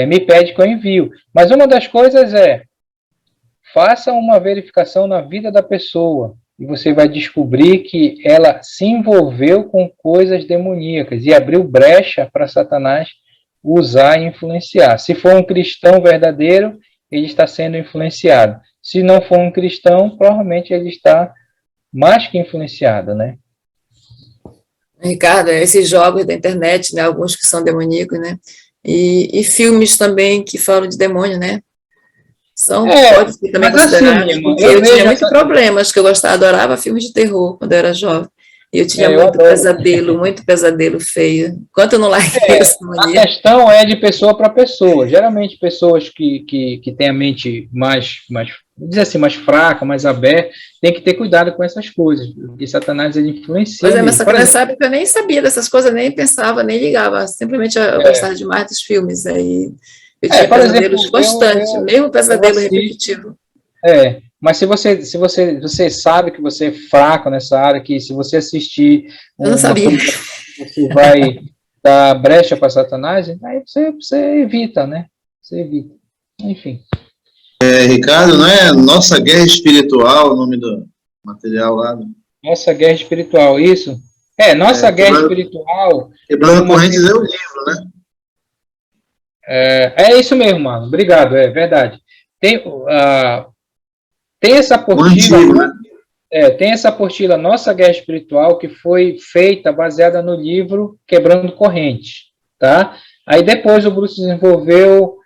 me pede que eu envio. Mas uma das coisas faça uma verificação na vida da pessoa e você vai descobrir que ela se envolveu com coisas demoníacas e abriu brecha para Satanás usar e influenciar. Se for um cristão verdadeiro, ele está sendo influenciado. Se não for um cristão, provavelmente ele está mais que influenciado, né? Ricardo, esses jogos da internet, né, alguns que são demoníacos, né, e filmes também que falam de demônio, né, pode ser também considerado, assim, porque eu tinha muito problema, acho que eu adorava filmes de terror quando eu era jovem, e eu tinha muito pesadelo feio, enquanto eu não larguei essa mania. A questão é de pessoa para pessoa, geralmente pessoas que têm a mente mais dizer assim, mais fraca, mais aberta, tem que ter cuidado com essas coisas, porque Satanás ele influencia. Pois mas nessa época eu nem sabia dessas coisas, nem pensava, nem ligava, simplesmente eu gostava demais dos filmes, aí eu tinha pesadelos constantes, mesmo pesadelo repetitivo. Mas se você sabe que você é fraco nessa área, que se você assistir eu não sabia. Você vai dar brecha para Satanás, aí você evita, né? Você evita. Enfim. Ricardo, não é Nossa Guerra Espiritual o nome do material lá? Nossa Guerra Espiritual, isso? Nossa Guerra Espiritual... Quebrando Correntes é o livro, né? É isso mesmo, mano. Obrigado, é verdade. Tem essa apostila... Antigo, né? Tem essa apostila Nossa Guerra Espiritual, que foi feita baseada no livro Quebrando Correntes, tá? Aí depois o Bruce desenvolveu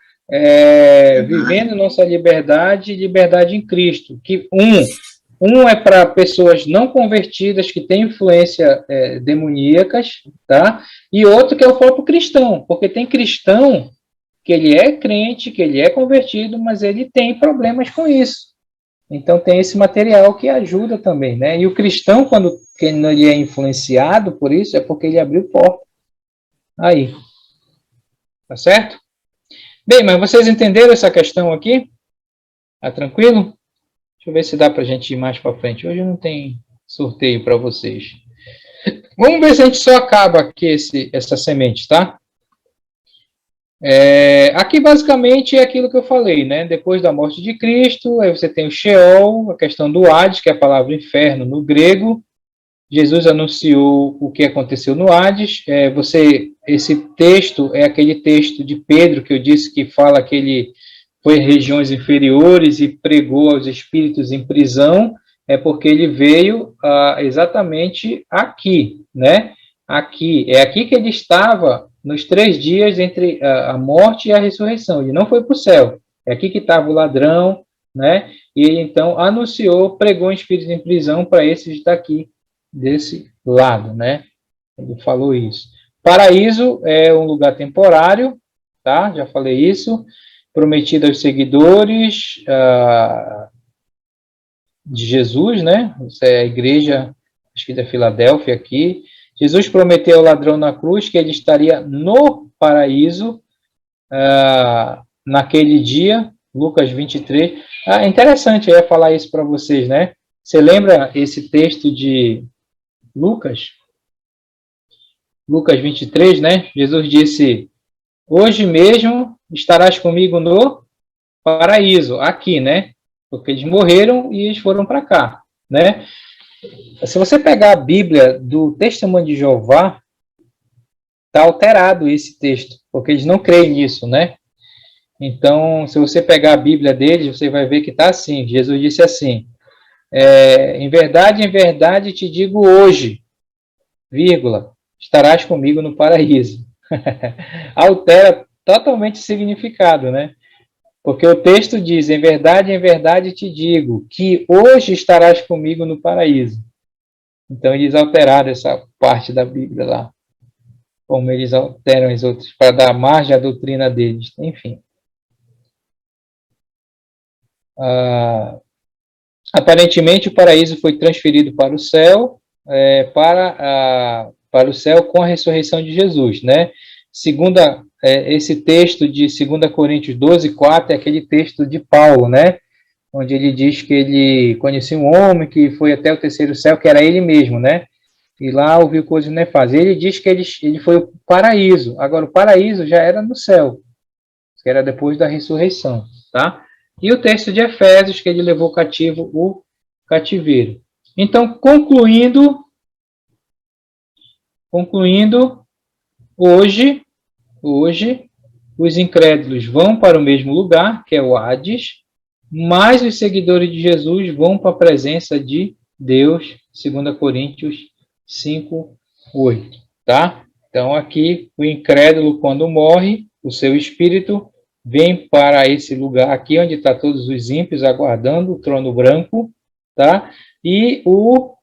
Vivendo Nossa Liberdade e Liberdade em Cristo, que um é para pessoas não convertidas que têm influência demoníacas, tá? E outro que é o próprio cristão, porque tem cristão que ele é crente, que ele é convertido, mas ele tem problemas com isso. Então tem esse material que ajuda também, né? E o cristão, quando ele é influenciado por isso, é porque ele abriu porta. Aí. Tá certo? Bem, mas vocês entenderam essa questão aqui? Tá tranquilo? Deixa eu ver se dá para a gente ir mais para frente. Hoje não tem sorteio para vocês. Vamos ver se a gente só acaba aqui essa semente, tá? Aqui basicamente é aquilo que eu falei, né? Depois da morte de Cristo, aí você tem o Sheol, a questão do Hades, que é a palavra inferno no grego. Jesus anunciou o que aconteceu no Hades. Esse texto é aquele texto de Pedro que eu disse que fala que ele foi em regiões inferiores e pregou aos espíritos em prisão, porque ele veio exatamente aqui, né? Aqui que ele estava nos 3 dias entre a morte e a ressurreição. Ele não foi para o céu. É aqui que estava o ladrão, né? E ele então anunciou, pregou em espíritos em prisão para esses daqui, desse lado, né? Ele falou isso. Paraíso é um lugar temporário, tá? Já falei isso. Prometido aos seguidores de Jesus, né? Isso é a igreja, acho que da Filadélfia aqui. Jesus prometeu ao ladrão na cruz que ele estaria no paraíso naquele dia, Lucas 23. Interessante, eu ia falar isso para vocês, né? Você lembra esse texto de Lucas? Lucas 23, né? Jesus disse, hoje mesmo estarás comigo no paraíso, aqui, né? Porque eles morreram e eles foram para cá, né? Se você pegar a Bíblia do Testemunho de Jeová, está alterado esse texto, porque eles não creem nisso, né? Então, se você pegar a Bíblia deles, você vai ver que está assim. Jesus disse assim, em verdade te digo hoje, vírgula, estarás comigo no paraíso. Altera totalmente o significado, né? Porque o texto diz, em verdade te digo, que hoje estarás comigo no paraíso. Então, eles alteraram essa parte da Bíblia lá, como eles alteram as outras, para dar margem à doutrina deles. Enfim. Aparentemente, o paraíso foi transferido para o céu, para o céu com a ressurreição de Jesus, né? Esse texto de 2 Coríntios 12:4 é aquele texto de Paulo, né? Onde ele diz que ele conhecia um homem que foi até o terceiro céu, que era ele mesmo, né? E lá ouviu coisas nefastas. Ele diz que ele foi o paraíso. Agora, o paraíso já era no céu, que era depois da ressurreição, tá? E o texto de Efésios, que ele levou cativo o cativeiro. Então, concluindo, hoje, os incrédulos vão para o mesmo lugar, que é o Hades, mas os seguidores de Jesus vão para a presença de Deus, 2 Coríntios 5:8, tá? Então, aqui, o incrédulo, quando morre, o seu espírito vem para esse lugar aqui, onde está todos os ímpios aguardando o trono branco, tá? E o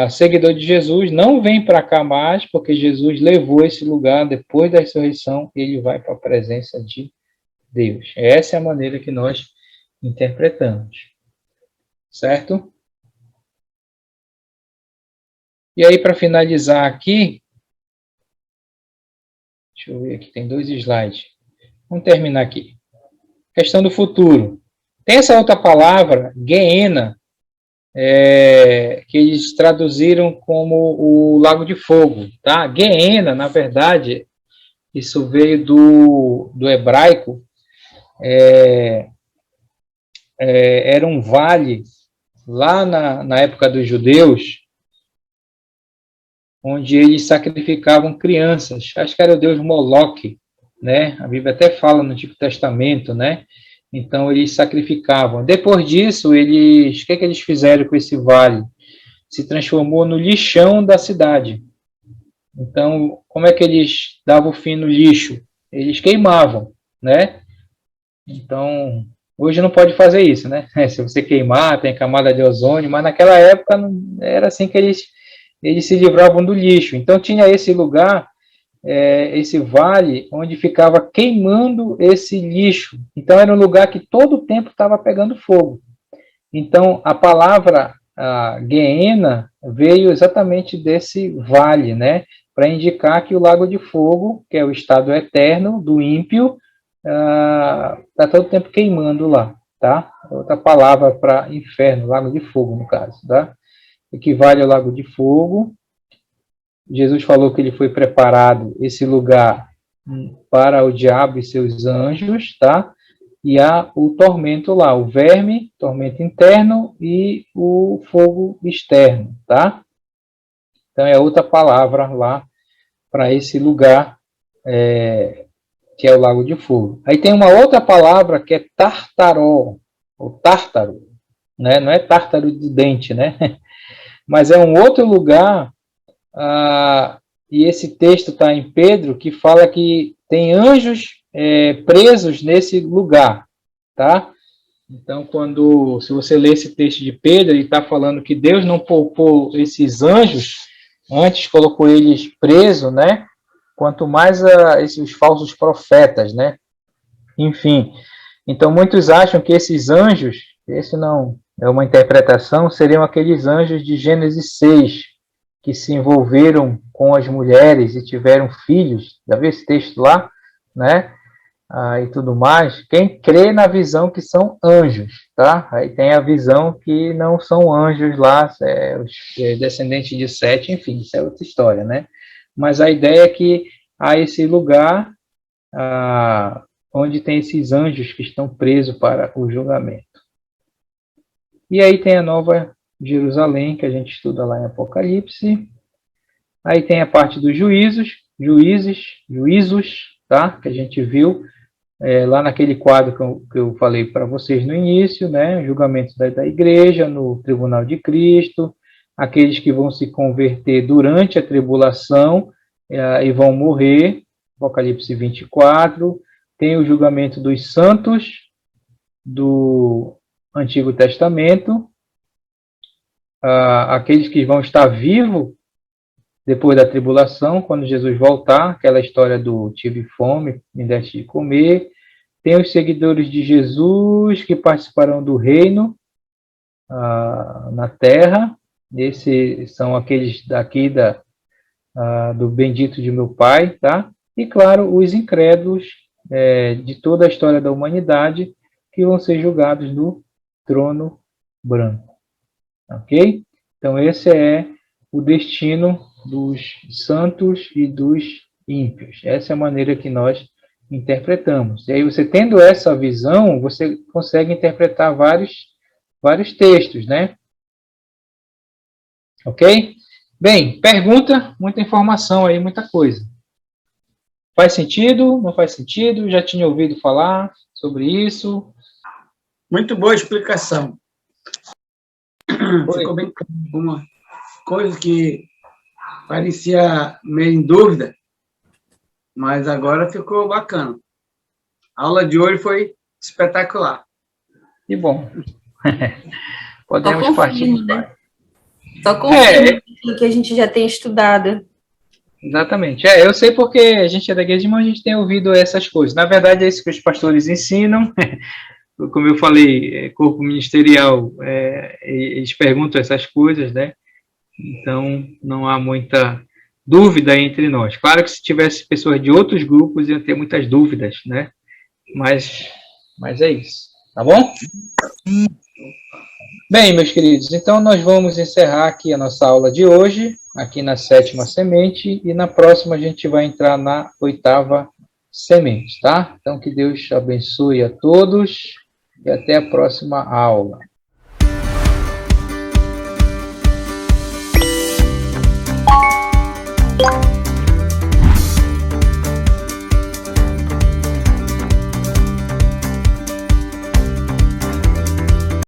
seguidor de Jesus não vem para cá mais, porque Jesus levou esse lugar depois da ressurreição, ele vai para a presença de Deus. Essa é a maneira que nós interpretamos. Certo? E aí, para finalizar aqui, deixa eu ver aqui, tem 2 slides. Vamos terminar aqui. Questão do futuro. Tem essa outra palavra, Geena, que eles traduziram como o Lago de Fogo, tá? Geena, na verdade, isso veio do hebraico, era um vale lá na época dos judeus, onde eles sacrificavam crianças. Acho que era o deus Moloque, né? A Bíblia até fala no Antigo Testamento, né? Então, eles sacrificavam. Depois disso, o que eles fizeram com esse vale? Se transformou no lixão da cidade. Então, como é que eles davam fim no lixo? Eles queimavam, né? Então, hoje não pode fazer isso, né? Se você queimar, tem camada de ozônio, mas naquela época era assim que eles se livravam do lixo. Então, tinha esse lugar, esse vale, onde ficava queimando esse lixo. Então, era um lugar que todo o tempo estava pegando fogo. Então, a palavra Geena veio exatamente desse vale, né? Para indicar que o lago de fogo, que é o estado eterno do ímpio, está todo o tempo queimando lá, tá? Outra palavra para inferno, lago de fogo, no caso, tá? Equivale ao lago de fogo. Jesus falou que ele foi preparado esse lugar para o diabo e seus anjos, tá? E há o tormento lá, o verme, tormento interno e o fogo externo, tá? Então é outra palavra lá para esse lugar, que é o lago de fogo. Aí tem uma outra palavra que é tartaró, ou tártaro, né? Não é tártaro de dente, né? Mas é um outro lugar, e esse texto está em Pedro, que fala que tem anjos presos nesse lugar, tá? Então, se você ler esse texto de Pedro, ele está falando que Deus não poupou esses anjos, antes colocou eles presos, né? Quanto mais esses falsos profetas, né? Enfim, então muitos acham que esses anjos, esse não é uma interpretação, seriam aqueles anjos de Gênesis 6, que se envolveram com as mulheres e tiveram filhos. Já viu esse texto lá, né? E tudo mais. Quem crê na visão que são anjos, tá? Aí tem a visão que não são anjos lá, os descendentes de Sete, enfim, isso é outra história, né? Mas a ideia é que há esse lugar onde tem esses anjos que estão presos para o julgamento. E aí tem a Nova Jerusalém, que a gente estuda lá em Apocalipse. Aí tem a parte dos juízos, tá? Que a gente viu lá naquele quadro que eu falei para vocês no início, né, julgamento da igreja, no tribunal de Cristo, aqueles que vão se converter durante a tribulação e vão morrer, Apocalipse 24, tem o julgamento dos santos do Antigo Testamento, aqueles que vão estar vivos depois da tribulação, quando Jesus voltar, aquela história do tive fome, me deste de comer. Tem os seguidores de Jesus que participarão do reino na terra. Esses são aqueles daqui do bendito de meu Pai, tá? E, claro, os incrédulos de toda a história da humanidade que vão ser julgados no trono branco. Ok? Então, esse é o destino dos santos e dos ímpios. Essa é a maneira que nós interpretamos. E aí, você tendo essa visão, você consegue interpretar vários textos, né? Ok? Bem, pergunta, muita informação aí, muita coisa. Faz sentido? Não faz sentido? Já tinha ouvido falar sobre isso? Muito boa explicação. Ficou bem claro. Uma coisa que parecia meio em dúvida, mas agora ficou bacana. A aula de hoje foi espetacular. Que bom. Podemos partir. Né? Só confirma o que a gente já tem estudado. Exatamente. Eu sei porque a gente é da igreja, mas a gente tem ouvido essas coisas. Na verdade, é isso que os pastores ensinam. Como eu falei, corpo ministerial, eles perguntam essas coisas, né? Então, não há muita dúvida entre nós. Claro que se tivesse pessoas de outros grupos, iam ter muitas dúvidas, né? Mas é isso. Tá bom? Bem, meus queridos, então nós vamos encerrar aqui a nossa aula de hoje, aqui na 7ª semente, e na próxima a gente vai entrar na 8ª semente, tá? Então, que Deus abençoe a todos e até a próxima aula.